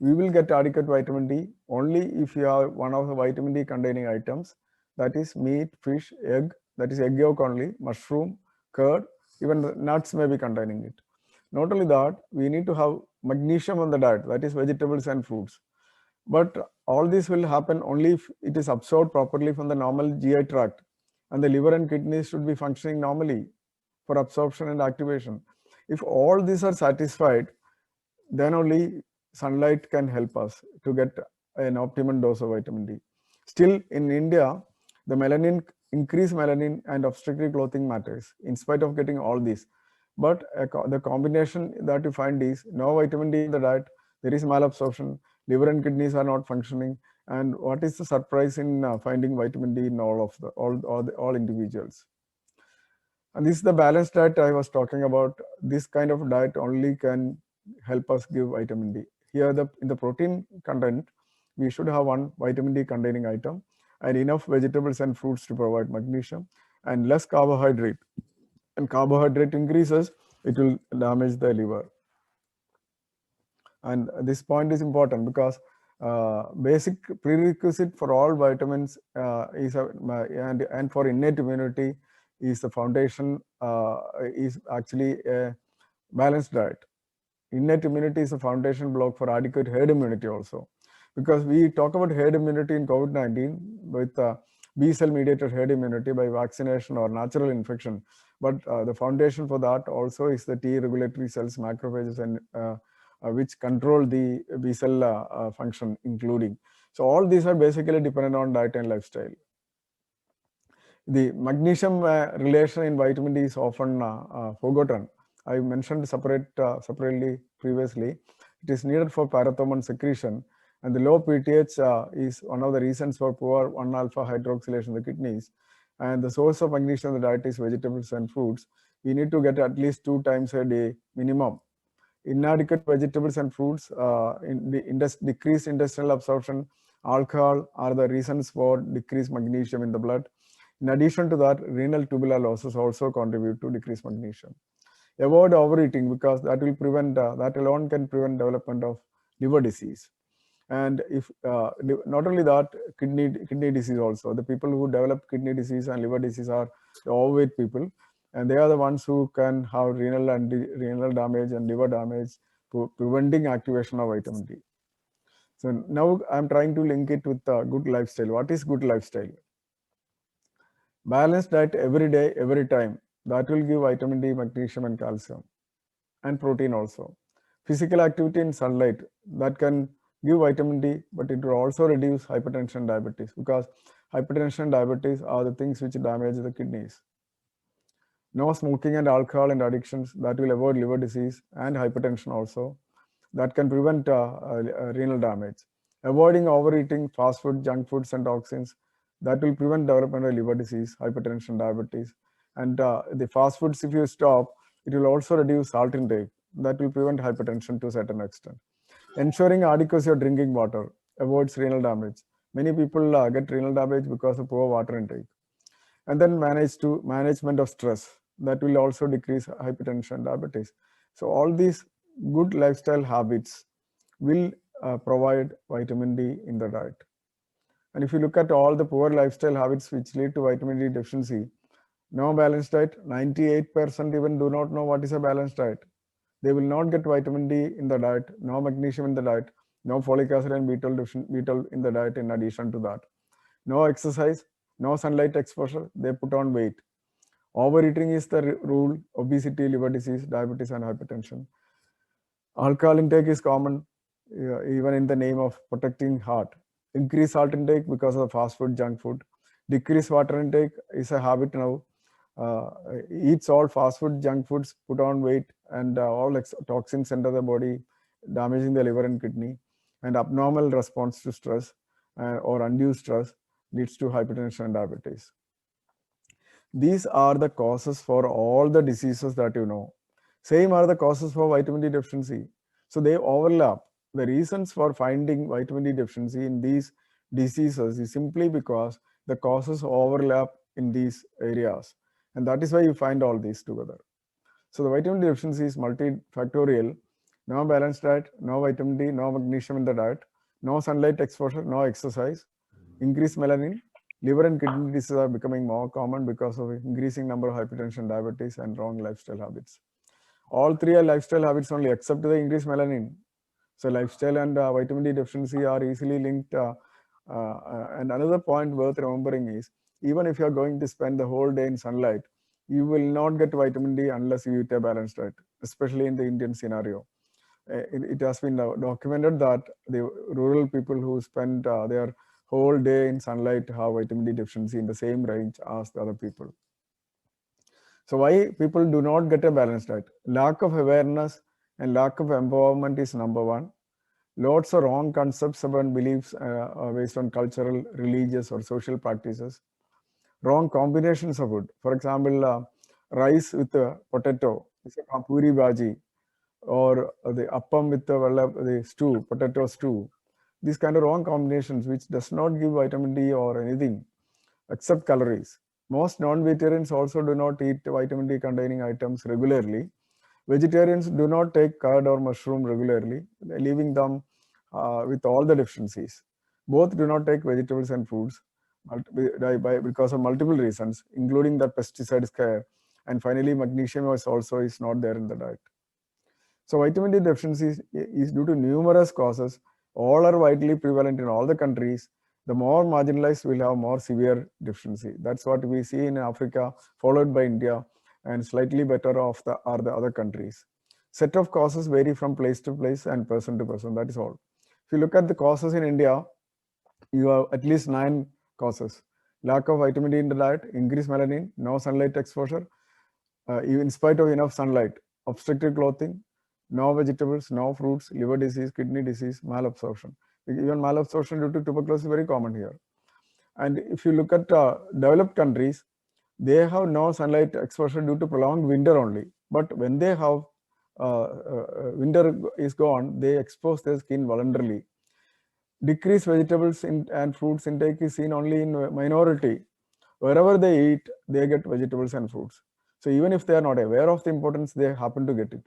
We will get adequate vitamin D only if you have one of the vitamin D containing items, that is meat, fish, egg, that is egg yolk only, mushroom, curd, even nuts may be containing it. Not only that, we need to have magnesium on the diet, that is vegetables and fruits. But all this will happen only if it is absorbed properly from the normal GI tract, and the liver and kidneys should be functioning normally for absorption and activation. If all these are satisfied, then only sunlight can help us to get an optimum dose of vitamin D. Still, in India, the increased melanin and obstructive clothing matters in spite of getting all these. But the combination that you find is no vitamin D in the diet, there is malabsorption, liver and kidneys are not functioning. And what is the surprise in finding vitamin D in all individuals? And this is the balanced diet I was talking about. This kind of diet only can help us give vitamin D. Here, in the protein content, we should have one vitamin D containing item and enough vegetables and fruits to provide magnesium, and less carbohydrate. And carbohydrate increases, it will damage the liver. And this point is important because basic prerequisite for all vitamins and for innate immunity is the foundation, is actually a balanced diet. Innate immunity is a foundation block for adequate herd immunity also. Because we talk about herd immunity in COVID-19 with B cell mediated herd immunity by vaccination or natural infection. But the foundation for that also is the T regulatory cells, macrophages, and which control the B cell function, including. So all these are basically dependent on diet and lifestyle. The magnesium relation in vitamin D is often forgotten. I mentioned separately previously. It is needed for parathormone secretion, and the low PTH is one of the reasons for poor 1-alpha hydroxylation in the kidneys. And the source of magnesium in the diet is vegetables and fruits. We need to get at least 2 times a day minimum. Inadequate vegetables and fruits, decreased intestinal absorption, alcohol are the reasons for decreased magnesium in the blood. In addition to that, renal tubular losses also contribute to decreased magnesium. Avoid overeating because that will prevent, that alone can prevent development of liver disease. And if not only that, kidney disease also. The people who develop kidney disease and liver disease are the overweight people, and they are the ones who can have renal damage and liver damage, preventing activation of vitamin D. So now I'm trying to link it with good lifestyle. What is good lifestyle? Balanced diet every day, every time. That will give vitamin D, magnesium, and calcium, and protein also. Physical activity in sunlight, that can give vitamin D, but it will also reduce hypertension and diabetes, because hypertension and diabetes are the things which damage the kidneys. No smoking and alcohol and addictions, that will avoid liver disease and hypertension also. That can prevent renal damage. Avoiding overeating, fast food, junk foods and toxins, that will prevent development of liver disease, hypertension, diabetes. And the fast foods, if you stop, it will also reduce salt intake. That will prevent hypertension to a certain extent. Ensuring adequacy of drinking water avoids renal damage. Many people get renal damage because of poor water intake. And then management of stress, that will also decrease hypertension, diabetes. So all these good lifestyle habits will provide vitamin D in the diet. And if you look at all the poor lifestyle habits which lead to vitamin D deficiency, no balanced diet, 98% even do not know what is a balanced diet. They will not get vitamin D in the diet, no magnesium in the diet, no folic acid and B12 in the diet in addition to that. No exercise, no sunlight exposure, they put on weight. Overeating is the rule, obesity, liver disease, diabetes and hypertension. Alcohol intake is common, even in the name of protecting heart. Increase salt intake because of fast food, junk food. Decrease water intake is a habit now. Eats all fast food, junk foods, put on weight, and all toxins enter the body, damaging the liver and kidney. And abnormal response to stress or undue stress leads to hypertension and diabetes. These are the causes for all the diseases that you know. Same are the causes for vitamin D deficiency. So they overlap. The reasons for finding vitamin D deficiency in these diseases is simply because the causes overlap in these areas. And that is why you find all these together. So the vitamin D deficiency is multifactorial. No balanced diet, no vitamin D, no magnesium in the diet, no sunlight exposure, no exercise, increased melanin. Liver and kidney diseases are becoming more common because of increasing number of hypertension, diabetes, and wrong lifestyle habits. All three are lifestyle habits only, except the increased melanin. So lifestyle and vitamin D deficiency are easily linked. And another point worth remembering is, even if you are going to spend the whole day in sunlight, you will not get vitamin D unless you eat a balanced diet, especially in the Indian scenario. It has been documented that the rural people who spend their whole day in sunlight have vitamin D deficiency in the same range as the other people. So why people do not get a balanced diet? Lack of awareness and lack of empowerment is number one. Lots of wrong concepts about beliefs based on cultural, religious, or social practices. Wrong combinations of food. For example, rice with potato, it's a puri bhaji, or the appam with the stew, potato stew. These kind of wrong combinations which does not give vitamin D or anything except calories. Most non-vegetarians also do not eat vitamin D containing items regularly. Vegetarians do not take curd or mushroom regularly, leaving them with all the deficiencies. Both do not take vegetables and fruits because of multiple reasons, including the pesticide scare. And finally, magnesium is not there in the diet. So vitamin D deficiency is due to numerous causes. All are widely prevalent in all the countries. The more marginalized will have more severe deficiency. That's what we see in Africa, followed by India, and slightly better off are the other countries. Set of causes vary from place to place and person to person. That is all. If you look at the causes in India, you have at least 9 causes. Lack of vitamin D in the diet, increased melanin, no sunlight exposure, in spite of enough sunlight, obstructed clothing, no vegetables, no fruits, liver disease, kidney disease, malabsorption. Even malabsorption due to tuberculosis is very common here. And if you look at developed countries, they have no sunlight exposure due to prolonged winter only. But when they have winter is gone, they expose their skin voluntarily. Decreased vegetables and fruits intake is seen only in minority. Wherever they eat, they get vegetables and fruits. So even if they are not aware of the importance, they happen to get it.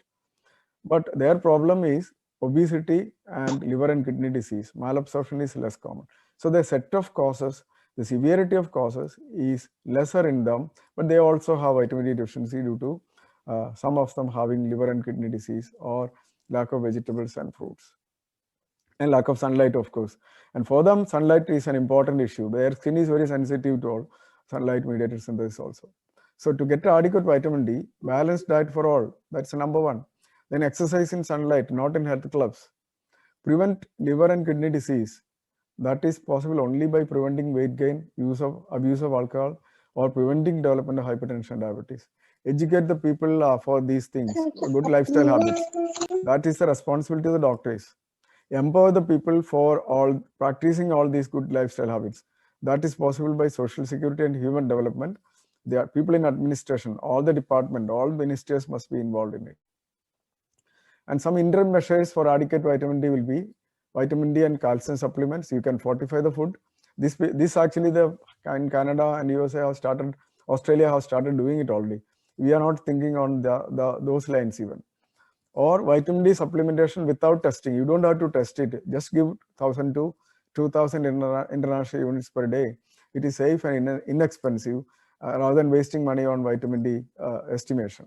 But their problem is obesity and liver and kidney disease. Malabsorption is less common. So the set of causes, the severity of causes is lesser in them, but they also have vitamin D deficiency due to some of them having liver and kidney disease or lack of vegetables and fruits. And lack of sunlight, of course. And for them, sunlight is an important issue. Their skin is very sensitive to all sunlight mediated synthesis also. So to get adequate vitamin D, balanced diet for all, that's number one. Then exercise in sunlight, not in health clubs. Prevent liver and kidney disease. That is possible only by preventing weight gain, abuse of alcohol, or preventing development of hypertension and diabetes. educate the people for these things, good lifestyle habits. That is the responsibility of the doctors. Empower the people for all practicing all these good lifestyle habits. That is possible by social security and human development. There are people in administration, all the department, all ministers must be involved in it. And some interim measures for adequate vitamin D will be vitamin D and calcium supplements. You can fortify the food. This actually in Canada and USA have started, Australia has started doing it already. We are not thinking on those lines even. Or vitamin D supplementation without testing. You don't have to test it. Just give 1,000 to 2,000 international units per day. It is safe and inexpensive rather than wasting money on vitamin D estimation.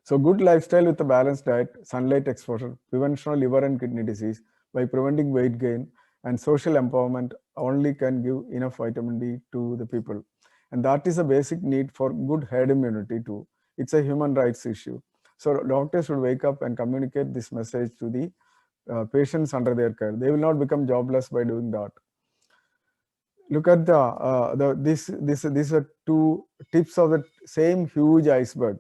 So good lifestyle with a balanced diet, sunlight exposure, prevention of liver and kidney disease by preventing weight gain, and social empowerment only can give enough vitamin D to the people. And that is a basic need for good herd immunity too. It's a human rights issue. So doctors should wake up and communicate this message to the patients under their care. They will not become jobless by doing that. Look at these are two tips of the same huge iceberg.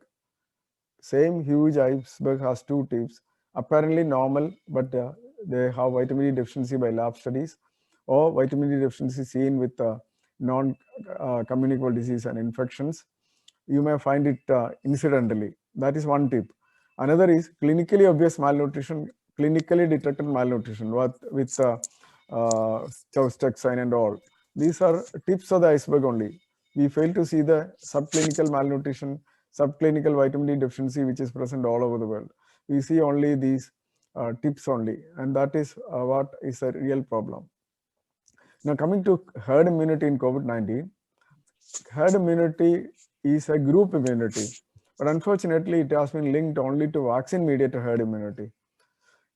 Same huge iceberg has two tips, apparently normal, but they have vitamin D deficiency by lab studies, or vitamin D deficiency seen with non-communicable disease and infections. You may find it incidentally. That is one tip. Another is clinically obvious malnutrition, clinically detected malnutrition with Chowstexine and all. These are tips of the iceberg only. We fail to see the subclinical malnutrition, subclinical vitamin D deficiency, which is present all over the world. We see only these tips only, and that is what is a real problem. Now coming to herd immunity in COVID-19, herd immunity is a group immunity, but unfortunately it has been linked only to vaccine-mediated herd immunity.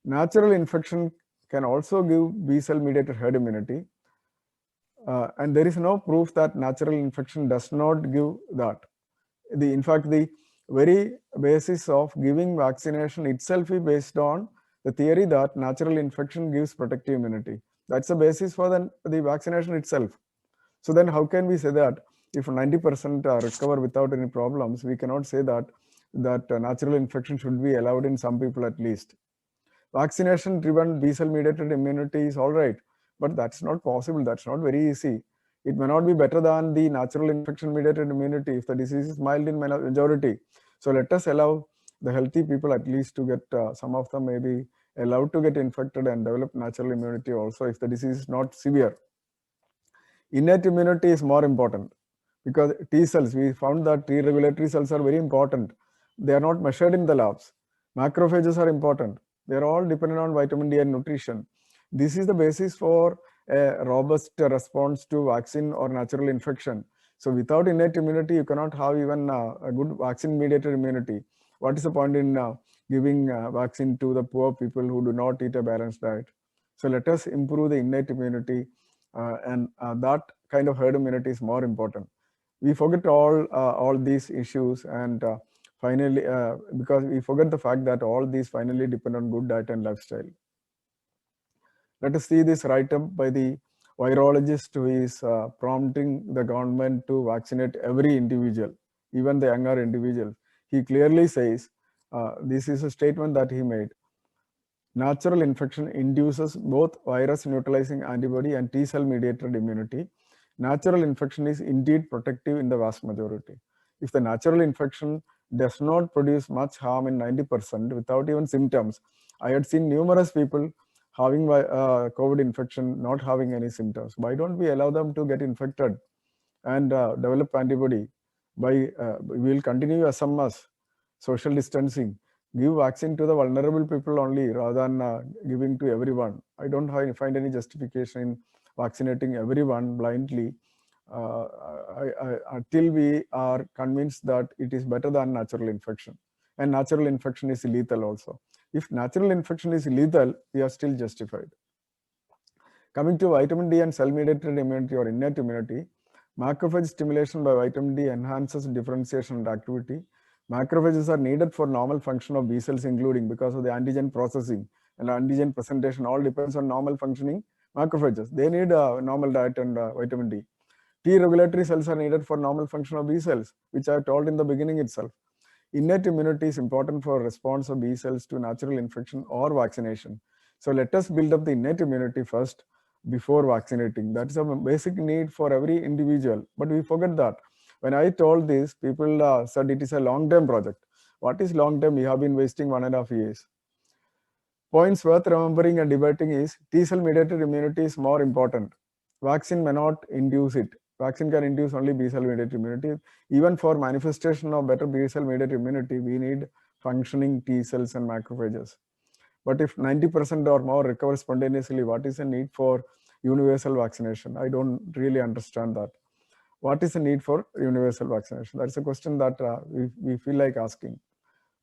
Natural infection can also give B-cell mediated herd immunity, and there is no proof that natural infection does not give that. In fact, the very basis of giving vaccination itself is based on the theory that natural infection gives protective immunity. That's the basis for the vaccination itself. So then how can we say that if 90% recover without any problems, we cannot say that natural infection should be allowed in some people at least. Vaccination driven B-cell mediated immunity is all right, but that's not possible. That's not very easy. It may not be better than the natural infection mediated immunity if the disease is mild in majority. So let us allow the healthy people at least to get, some of them may be allowed to get infected and develop natural immunity also if the disease is not severe. Innate immunity is more important because T cells, we found that T regulatory cells are very important. They are not measured in the labs. Macrophages are important. They are all dependent on vitamin D and nutrition. This is the basis for a robust response to vaccine or natural infection. So without innate immunity, you cannot have even a good vaccine-mediated immunity. What is the point in giving vaccine to the poor people who do not eat a balanced diet? So let us improve the innate immunity, and that kind of herd immunity is more important. We forget all these issues, and finally, because we forget the fact that all these finally depend on good diet and lifestyle. Let us see this write-up by the virologist who is prompting the government to vaccinate every individual, even the younger individual. He clearly says, this is a statement that he made, natural infection induces both virus neutralizing antibody and T cell mediated immunity. Natural infection is indeed protective in the vast majority. If the natural infection does not produce much harm in 90% without even symptoms, I had seen numerous people having COVID infection, not having any symptoms. Why don't we allow them to get infected and develop antibody? We will continue SMS, social distancing, give vaccine to the vulnerable people only rather than giving to everyone. I don't find any justification in vaccinating everyone blindly until we are convinced that it is better than natural infection. And natural infection is lethal also. If natural infection is lethal, we are still justified. Coming to vitamin D and cell-mediated immunity or innate immunity, macrophage stimulation by vitamin D enhances differentiation and activity. Macrophages are needed for normal function of B cells, including because of the antigen processing and antigen presentation all depends on normal functioning macrophages. They need a normal diet and vitamin D. T regulatory cells are needed for normal function of B cells, which I told in the beginning itself. Innate immunity is important for response of B cells to natural infection or vaccination. So let us build up the innate immunity first before vaccinating. That is a basic need for every individual. But we forget that. When I told this, people said it is a long-term project. What is long-term? We have been wasting 1.5 years. Points worth remembering and debating is T-cell mediated immunity is more important. Vaccine may not induce it. Vaccine can induce only B-cell mediated immunity. Even for manifestation of better B-cell mediated immunity, we need functioning T-cells and macrophages. But if 90% or more recover spontaneously, what is the need for universal vaccination? I don't really understand that. What is the need for universal vaccination? That's a question that we feel like asking.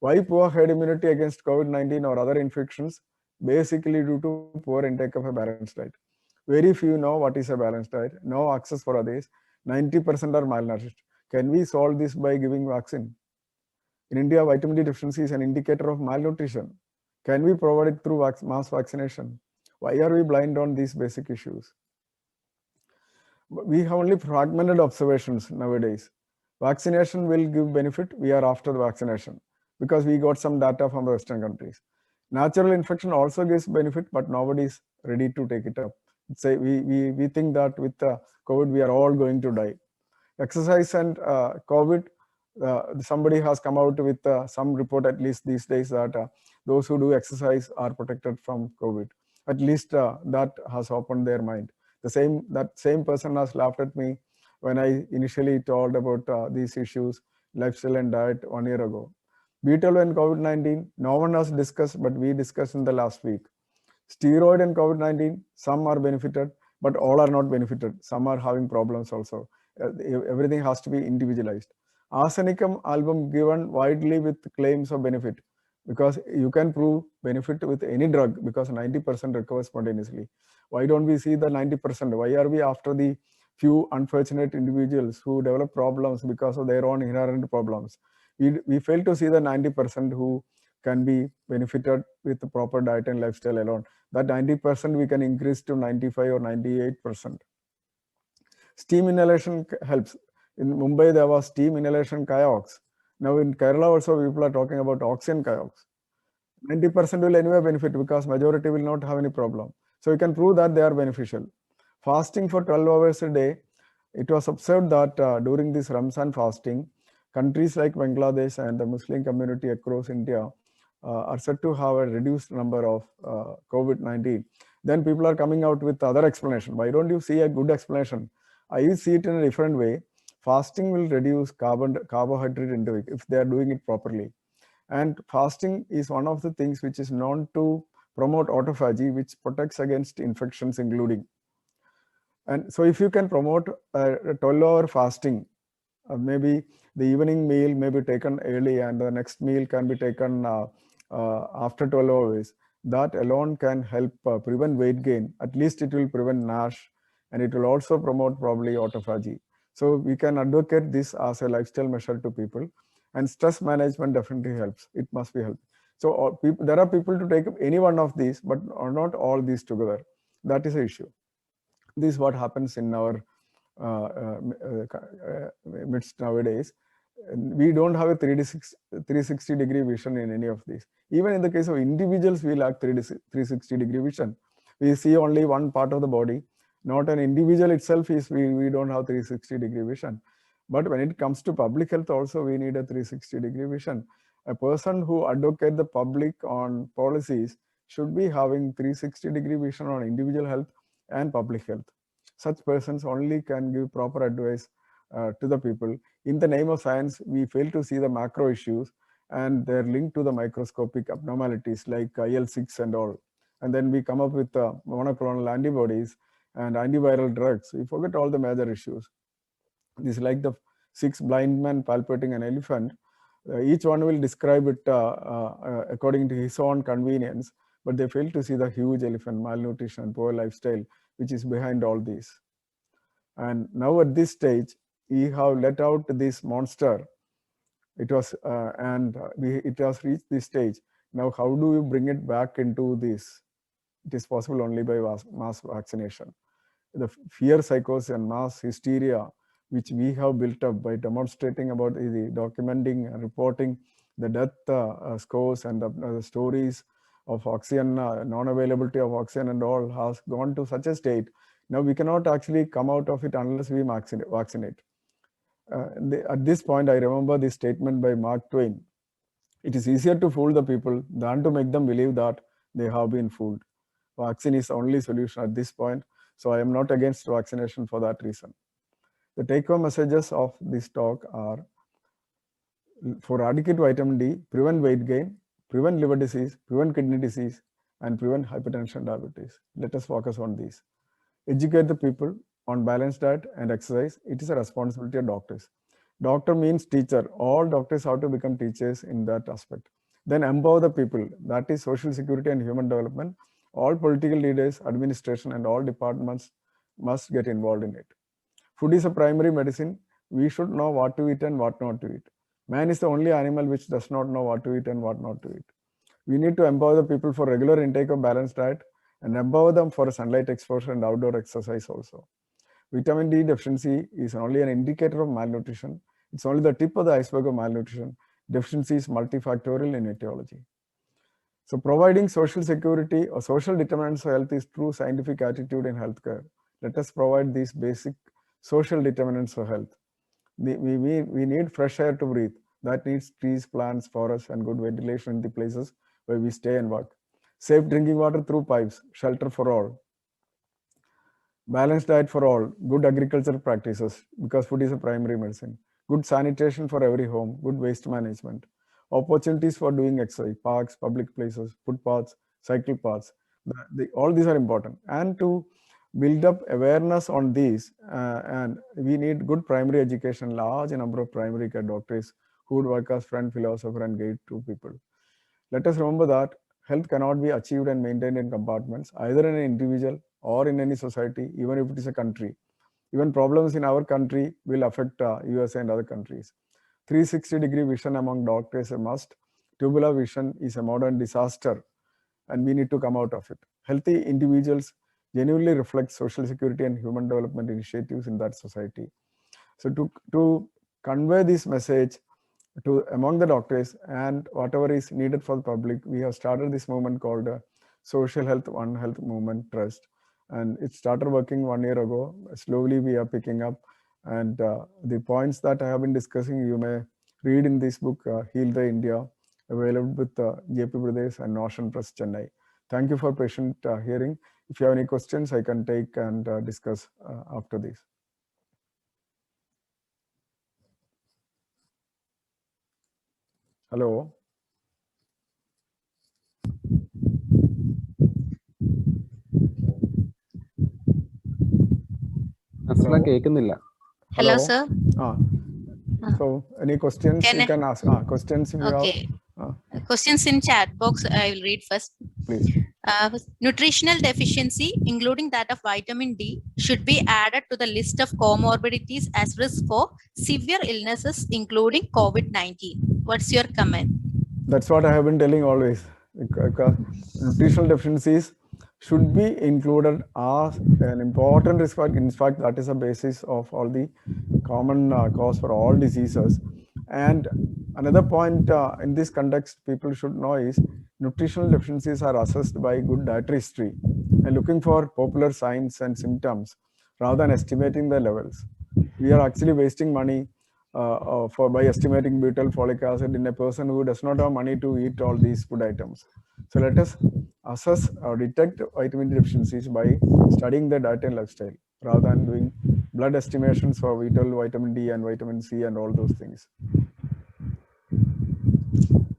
Why poor herd immunity against COVID-19 or other infections? Basically due to poor intake of a balanced diet. Very few know what is a balanced diet, no access for others, 90% are malnourished. Can we solve this by giving vaccine? In India, vitamin D deficiency is an indicator of malnutrition. Can we provide it through mass vaccination? Why are we blind on these basic issues? We have only fragmented observations nowadays. Vaccination will give benefit, we are after the vaccination because we got some data from the Western countries. Natural infection also gives benefit, but nobody is ready to take it up. Say we think that with COVID, we are all going to die. Exercise and COVID, somebody has come out with some report at least these days that those who do exercise are protected from COVID. At least that has opened their mind. That same person has laughed at me when I initially told about these issues, lifestyle and diet 1 year ago. B12 and COVID-19, no one has discussed, but we discussed in the last week. Steroid and COVID-19, some are benefited, but all are not benefited. Some are having problems also. Everything has to be individualized. Arsenicum album given widely with claims of benefit because you can prove benefit with any drug because 90% recovers spontaneously. Why don't we see the 90%? Why are we after the few unfortunate individuals who develop problems because of their own inherent problems? We fail to see the 90% who can be benefited with the proper diet and lifestyle alone. That 90% we can increase to 95 or 98%. Steam inhalation helps. In Mumbai, there was steam inhalation kiosk. Now in Kerala also, people are talking about oxygen kiosk. 90% will anyway benefit because majority will not have any problem. So you can prove that they are beneficial. Fasting for 12 hours a day, it was observed that during this Ramzan fasting, countries like Bangladesh and the Muslim community across India are said to have a reduced number of COVID-19. Then people are coming out with other explanation. Why don't you see a good explanation? I see it in a different way. Fasting will reduce carbohydrate intake if they are doing it properly. And fasting is one of the things which is known to promote autophagy, which protects against infections including. And so if you can promote a 12-hour fasting, maybe the evening meal may be taken early and the next meal can be taken after 12 hours, that alone can help prevent weight gain. At least it will prevent NASH and it will also promote probably autophagy. So we can advocate this as a lifestyle measure to people, and stress management definitely helps. It must be helped. So there are people to take any one of these, but not all these together. That is the issue. This is what happens in our midst nowadays. We don't have a 360-degree vision in any of these. Even in the case of individuals, we lack 360-degree vision. We see only one part of the body. Not an individual itself is, we don't have 360-degree vision. But when it comes to public health also, we need a 360-degree vision. A person who advocates the public on policies should be having 360-degree vision on individual health and public health. Such persons only can give proper advice to the people. In the name of science, we fail to see the macro issues and they're linked to the microscopic abnormalities like IL-6 and all. And then we come up with monoclonal antibodies and antiviral drugs. We forget all the major issues. This is like the 6 blind men palpating an elephant. Each one will describe it according to his own convenience, but they fail to see the huge elephant, malnutrition, poor lifestyle, which is behind all these. And now at this stage, we have let out this monster. It was it has reached this stage. Now, how do you bring it back into this? It is possible only by mass vaccination. the fear psychosis and mass hysteria which we have built up by demonstrating about the documenting and reporting the death scores and the stories of oxygen, non-availability of oxygen and all has gone to such a state. Now we cannot actually come out of it unless we vaccinate. At this point, I remember this statement by Mark Twain. It is easier to fool the people than to make them believe that they have been fooled. Vaccine is the only solution at this point. So I am not against vaccination for that reason. The take-home messages of this talk are: for adequate vitamin D, prevent weight gain, prevent liver disease, prevent kidney disease, and prevent hypertension, diabetes. Let us focus on these. Educate the people on balanced diet and exercise. It is a responsibility of doctors. Doctor means teacher. All doctors have to become teachers in that aspect. Then empower the people. That is social security and human development. All political leaders, administration, and all departments must get involved in it. Food is a primary medicine. We should know what to eat and what not to eat. Man is the only animal which does not know what to eat and what not to eat. We need to empower the people for regular intake of balanced diet and empower them for sunlight exposure and outdoor exercise also. Vitamin D deficiency is only an indicator of malnutrition. It's only the tip of the iceberg of malnutrition. Deficiency is multifactorial in etiology. So providing social security or social determinants of health is true scientific attitude in healthcare. Let us provide these basic social determinants of health. We need fresh air to breathe. That needs trees, plants, forests, and good ventilation in the places where we stay and work. Safe drinking water through pipes, shelter for all. Balanced diet for all, good agricultural practices, because food is a primary medicine. Good sanitation for every home, good waste management. Opportunities for doing exercise, parks, public places, footpaths, cycle paths. All these are important. And to build up awareness on these, and we need good primary education, large number of primary care doctors who would work as friend, philosopher, and guide to people. Let us remember that health cannot be achieved and maintained in compartments, either in an individual or in any society, even if it is a country. Even problems in our country will affect USA and other countries. 360-degree vision among doctors is a must. Tubular vision is a modern disaster, and we need to come out of it. Healthy individuals genuinely reflect social security and human development initiatives in that society. So to convey this message to among the doctors and whatever is needed for the public, we have started this movement called Social Health One Health Movement Trust, and it started working 1 year ago. Slowly we are picking up, and the points that I have been discussing you may read in this book, Heal the India, available with JP Brothers and Notion Press, Chennai. Thank you for patient hearing. If you have any questions, I can take and discuss after this. Hello. Hello, sir. So any questions you can ask? Questions if you have. Questions in chat box. I will read first. Please. Nutritional deficiency, including that of vitamin D, should be added to the list of comorbidities as risk for severe illnesses, including COVID-19. What's your comment? That's what I have been telling always. Nutritional deficiencies should be included as an important risk factor. In fact, that is the basis of all the common cause for all diseases. And another point in this context people should know is nutritional deficiencies are assessed by good dietary history and looking for popular signs and symptoms rather than estimating the levels. We are actually wasting money by estimating butyl folic acid in a person who does not have money to eat all these food items. So let us assess or detect vitamin D deficiencies by studying the diet and lifestyle rather than doing blood estimations for vital vitamin D and vitamin C and all those things.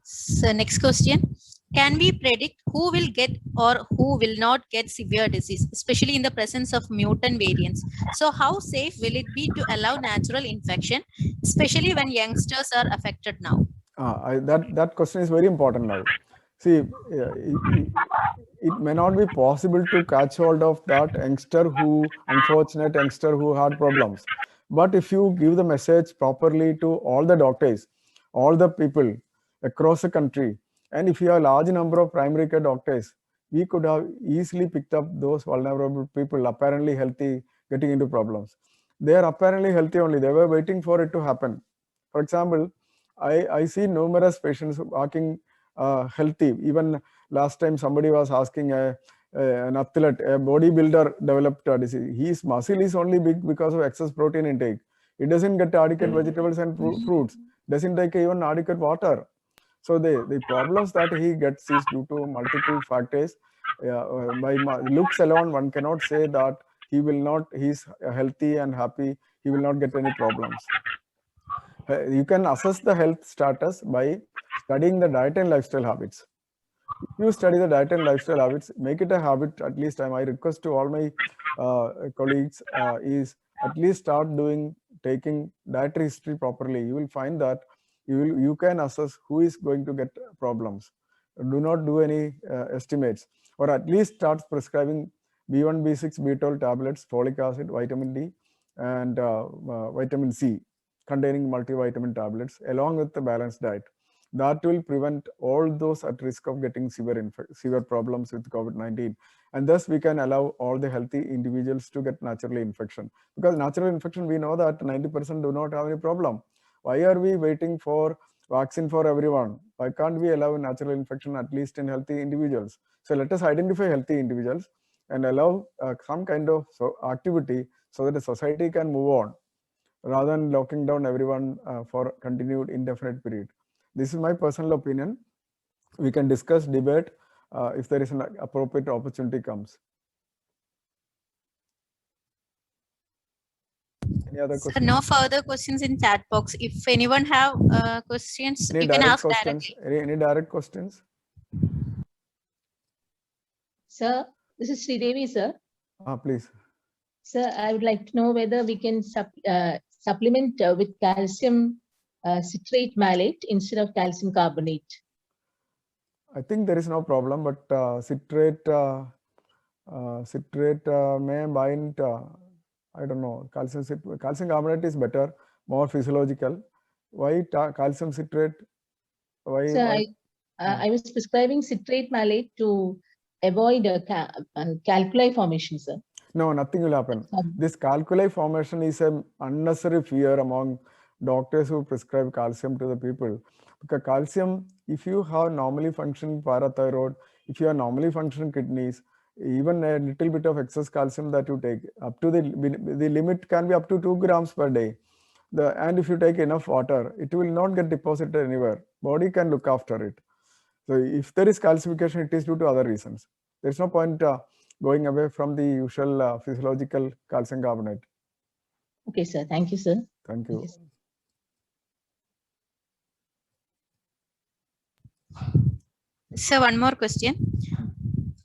So next question. Can we predict who will get or who will not get severe disease, especially in the presence of mutant variants? So how safe will it be to allow natural infection, especially when youngsters are affected now? That question is very important now. See, it may not be possible to catch hold of that unfortunate youngster who had problems. But if you give the message properly to all the doctors, all the people across the country, and if you have a large number of primary care doctors, we could have easily picked up those vulnerable people, apparently healthy, getting into problems. They are apparently healthy only. They were waiting for it to happen. For example, I see numerous patients walking healthy. Even last time somebody was asking an athlete, a bodybuilder developed a disease. His muscle is only big because of excess protein intake. He doesn't get adequate vegetables and fruits, doesn't take even adequate water. So the problems that he gets is due to multiple factors. By looks alone, one cannot say that he's healthy and happy, he will not get any problems. You can assess the health status by studying the diet and lifestyle habits. If you study the diet and lifestyle habits, make it a habit. At least my request to all my colleagues is at least start taking dietary history properly. You will find that you can assess who is going to get problems. Do not do any estimates, or at least start prescribing B1, B6, B12 tablets, folic acid, vitamin D, and vitamin C containing multivitamin tablets along with the balanced diet. That will prevent all those at risk of getting severe problems with COVID-19. And thus we can allow all the healthy individuals to get naturally infection. Because natural infection, we know that 90% do not have any problem. Why are we waiting for vaccine for everyone? Why can't we allow natural infection at least in healthy individuals? So let us identify healthy individuals and allow some kind of activity so that the society can move on, rather than locking down everyone for continued indefinite period. This is my personal opinion. We can discuss, debate if there is an appropriate opportunity comes. Any other Sir, questions? no further questions in chat box. If anyone have questions, Any you can direct ask questions? directly. Any direct questions? Sir, this is Sridevi, sir. Please. Sir, I would like to know whether we can supplement with calcium citrate malate instead of calcium carbonate. I think there is no problem, but citrate may bind. I don't know. Calcium carbonate is better, more physiological. Why calcium citrate? Why? Sir, I was prescribing citrate malate to avoid calculi formation, sir. No, nothing will happen. This calculi formation is an unnecessary fear among doctors who prescribe calcium to the people. Because calcium, if you have normally functioning parathyroid, if you have normally functioning kidneys, even a little bit of excess calcium that you take, up to the limit can be up to 2 grams per day. And if you take enough water, it will not get deposited anywhere. Body can look after it. So if there is calcification, it is due to other reasons. There's no point going away from the usual physiological calcium carbonate. Okay, sir. Thank you, sir. Thank you. Yes. So one more question.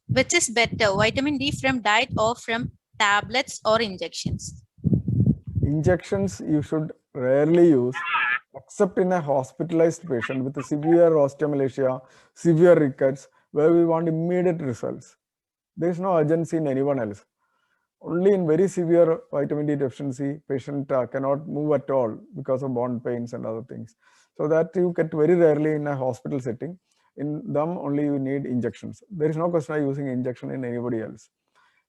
Which is better, vitamin D from diet or from tablets or injections? Injections you should rarely use, except in a hospitalized patient with a severe osteomalacia, severe rickets, where we want immediate results. There is no urgency in anyone else. Only in very severe vitamin D deficiency, patient cannot move at all because of bone pains and other things. So that you get very rarely in a hospital setting. In them, only you need injections. There is no question of using injection in anybody else.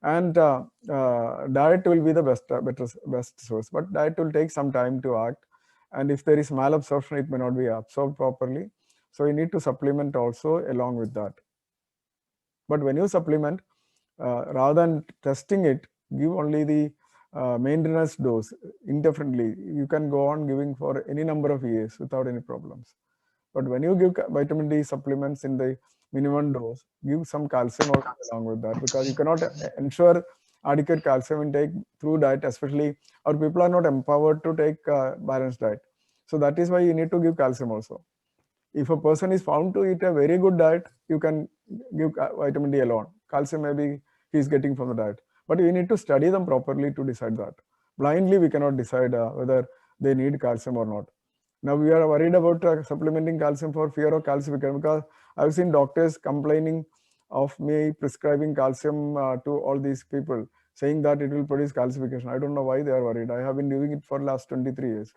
And diet will be the best source, but diet will take some time to act. And if there is malabsorption, it may not be absorbed properly. So you need to supplement also along with that. But when you supplement, rather than testing it, give only the maintenance dose indefinitely. You can go on giving for any number of years without any problems. But when you give vitamin D supplements in the minimum dose, give some calcium also along with that, because you cannot ensure adequate calcium intake through diet, especially our people are not empowered to take balanced diet. So that is why you need to give calcium also. If a person is found to eat a very good diet, you can give vitamin D alone. Calcium maybe he is getting from the diet. But we need to study them properly to decide that. Blindly, we cannot decide whether they need calcium or not. Now we are worried about supplementing calcium for fear of calcification, because I've seen doctors complaining of me prescribing calcium to all these people, saying that it will produce calcification. I don't know why they are worried. I have been doing it for the last 23 years.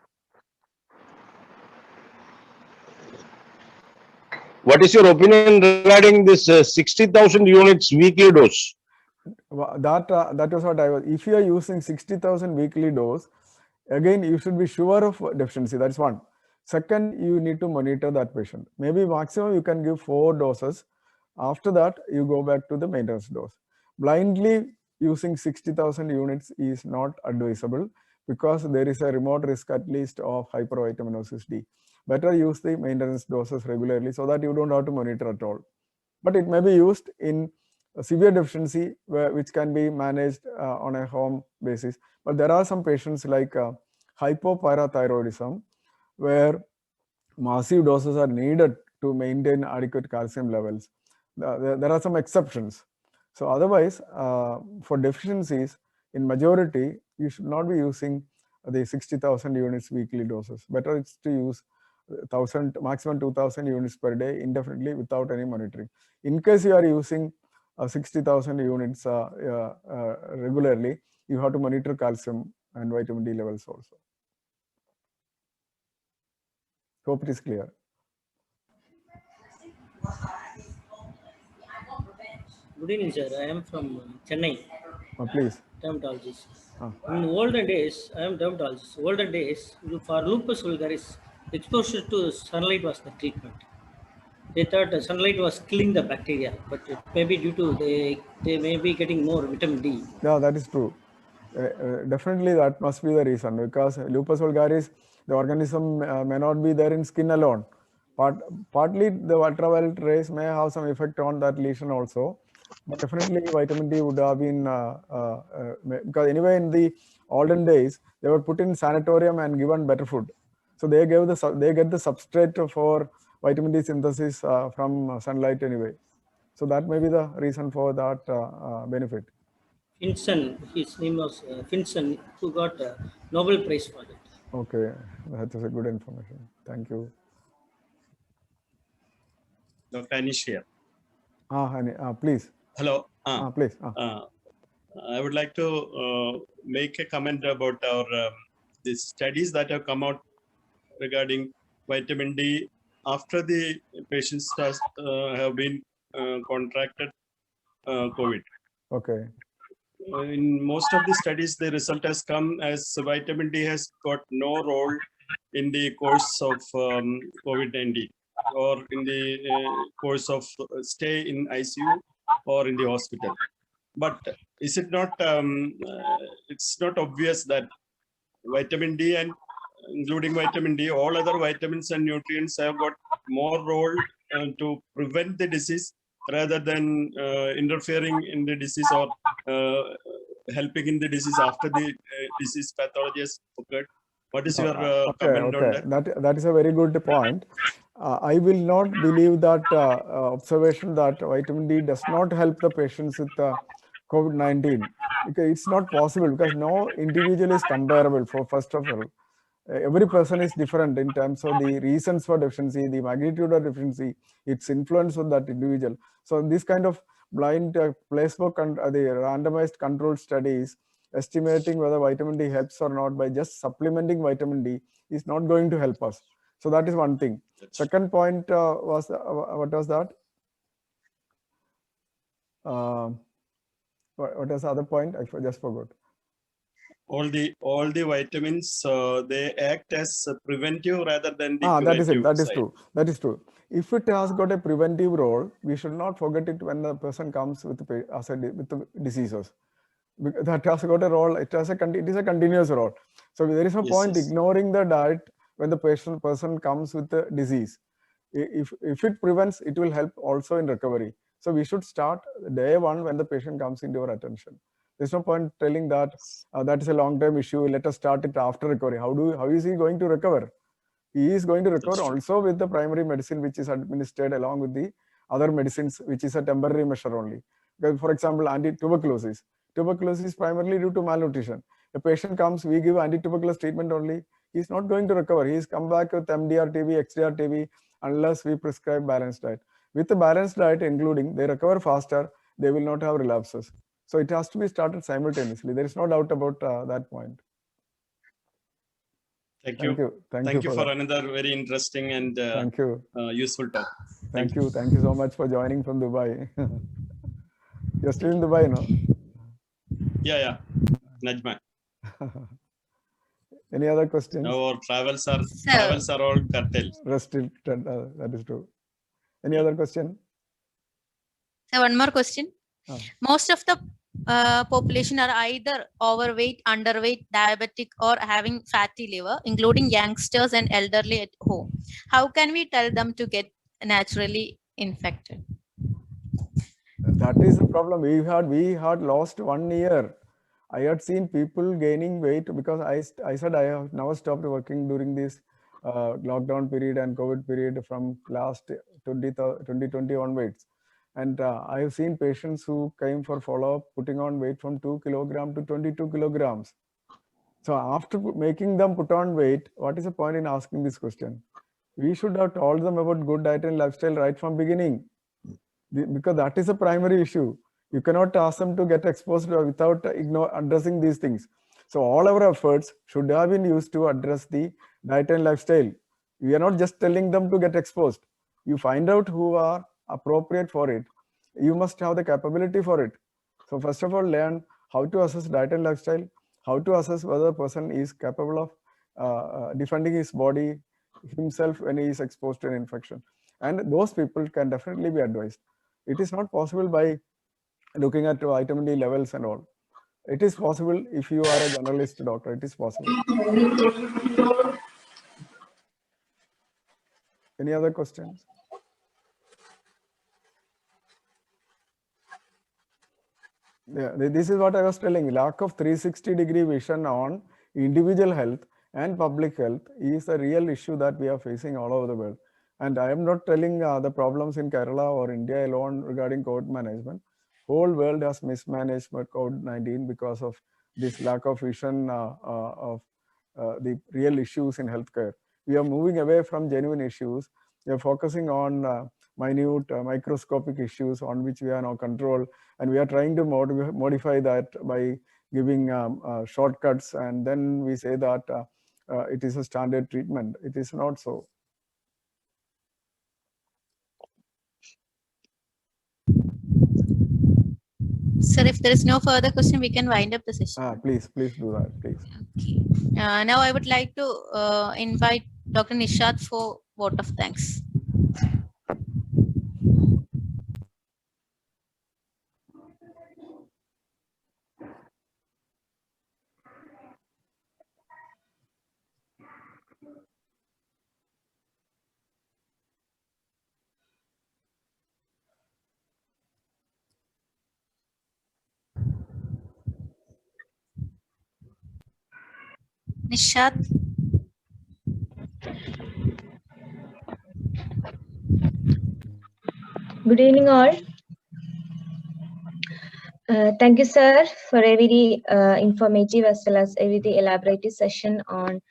what is your opinion regarding this 60,000 units weekly dose? That was what I was. If you are using 60,000 weekly dose, again you should be sure of deficiency. That's one. Second, you need to monitor that patient. Maybe maximum you can give 4 doses. After that, you go back to the maintenance dose. Blindly using 60,000 units is not advisable because there is a remote risk at least of hypervitaminosis D. Better use the maintenance doses regularly so that you don't have to monitor at all. But it may be used in a severe deficiency which can be managed on a home basis. But there are some patients like hypoparathyroidism where massive doses are needed to maintain adequate calcium levels. There are some exceptions. So otherwise, for deficiencies, in majority, you should not be using the 60,000 units weekly doses. Better it's to use 1,000, maximum 2,000 units per day indefinitely without any monitoring. In case you are using 60,000 units regularly, you have to monitor calcium and vitamin D levels also. Hope it is clear. Good evening, sir. I am from Chennai. Please. Dermatologist. In olden days, I am dermatologist. Olden days, for lupus vulgaris, exposure to sunlight was the treatment. They thought the sunlight was killing the bacteria, but it may be due to they may be getting more vitamin D. Yeah, that is true. Definitely that must be the reason, because lupus vulgaris, the organism may not be there in skin alone. Partly the ultraviolet rays may have some effect on that lesion also. But definitely vitamin D would have been, because anyway in the olden days, they were put in sanatorium and given better food. So they get the substrate for vitamin D synthesis from sunlight anyway. So that may be the reason for that benefit. Finson, his name was Finson, who got a Nobel Prize for it. Okay, that is a good information. Thank you. Dr. Anish here. Please. Hello. Please. I would like to make a comment about our the studies that have come out regarding vitamin D after the patients have been contracted COVID. Okay. In most of the studies, the result has come as vitamin D has got no role in the course of COVID-19 or in the course of stay in ICU or in the hospital. But is it not, it's not obvious that vitamin D and including vitamin D, all other vitamins and nutrients have got more role to prevent the disease rather than interfering in the disease or helping in the disease after the disease pathology has occurred. What is your comment on that? That is a very good point. I will not believe that observation that vitamin D does not help the patients with COVID-19, because it's not possible, because no individual is comparable. For first of all, every person is different in terms of the reasons for deficiency, the magnitude of deficiency, its influence on that individual. So this kind of blind placebo, the randomized controlled studies estimating whether vitamin D helps or not by just supplementing vitamin D is not going to help us. So that is one thing. Second point was, what was that? What was the other point? I just forgot. All the vitamins, they act as preventive rather than the that is it. That is side. true. That is true. If it has got a preventive role, we should not forget it when the person comes with the diseases. That has got a role. It is a continuous role. So there is no point ignoring the diet when the person comes with the disease. If it prevents, it will help also in recovery. So we should start day one when the patient comes into our attention. There's no point telling that that is a long-term issue. Let us start it after recovery. How is he going to recover? He is going to recover also with the primary medicine, which is administered along with the other medicines, which is a temporary measure only. For example, anti-tuberculosis. Tuberculosis is primarily due to malnutrition. A patient comes, we give anti-tuberculosis treatment only. He's not going to recover. He's come back with MDR-TB, XDR-TB, unless we prescribe balanced diet. With the balanced diet including, they recover faster, they will not have relapses. So it has to be started simultaneously. There is no doubt about that point. Thank you. Thank you for that. another very interesting and Thank you. useful talk. Thank you. Thank you so much for joining from Dubai. You're still in Dubai, no? Yeah. Najma. Any other questions? Now our travels So, are all curtailed. Restricted. That is true. Any other question? so one more question. Ah. Most of the population are either overweight, underweight, diabetic, or having fatty liver, including youngsters and elderly at home. How can we tell them to get naturally infected? That is the problem. We had lost 1 year. I had seen people gaining weight because I said I have now stopped working during this lockdown period and COVID period from last 2020 onwards. And I have seen patients who came for follow-up putting on weight from 2 kilograms to 22 kilograms. So after making them put on weight, what is the point in asking this question? We should have told them about good diet and lifestyle right from beginning, because that is a primary issue. You cannot ask them to get exposed without addressing these things. So all our efforts should have been used to address the diet and lifestyle. We are not just telling them to get exposed. You find out who are appropriate for it. You must have the capability for it. So first of all, learn how to assess diet and lifestyle, how to assess whether a person is capable of defending his body, himself when he is exposed to an infection. And those people can definitely be advised. It is not possible by looking at vitamin D levels and all. It is possible if you are a generalist doctor. It is possible. Any other questions? Yeah, this is what I was telling. Lack of 360-degree vision on individual health and public health is a real issue that we are facing all over the world. And I am not telling the problems in Kerala or India alone regarding COVID management. Whole world has mismanaged COVID-19 because of this lack of vision of the real issues in healthcare. We are moving away from genuine issues. We are focusing on minute microscopic issues on which we are no control, and we are trying to modify that by giving shortcuts, and then we say that it is a standard treatment. It is not so. Sir, if there is no further question, we can wind up the session. Please do that, please. Okay. Now I would like to invite Dr. Nishad for vote of thanks. Nishad. Good evening, all. Thank you, sir, for a very informative as well as a very elaborate session on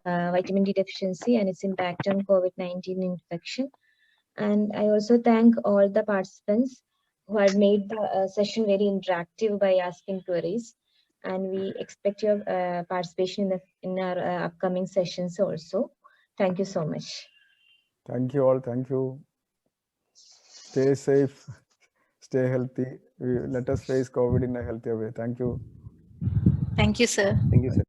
vitamin D deficiency and its impact on COVID-19 infection. And I also thank all the participants who had made the session very interactive by asking queries. And we expect your participation in our upcoming sessions also. Thank you so much. Thank you all. Thank you. Stay safe, stay healthy. Let us face COVID in a healthier way. Thank you. Thank you, sir. Thank you, sir.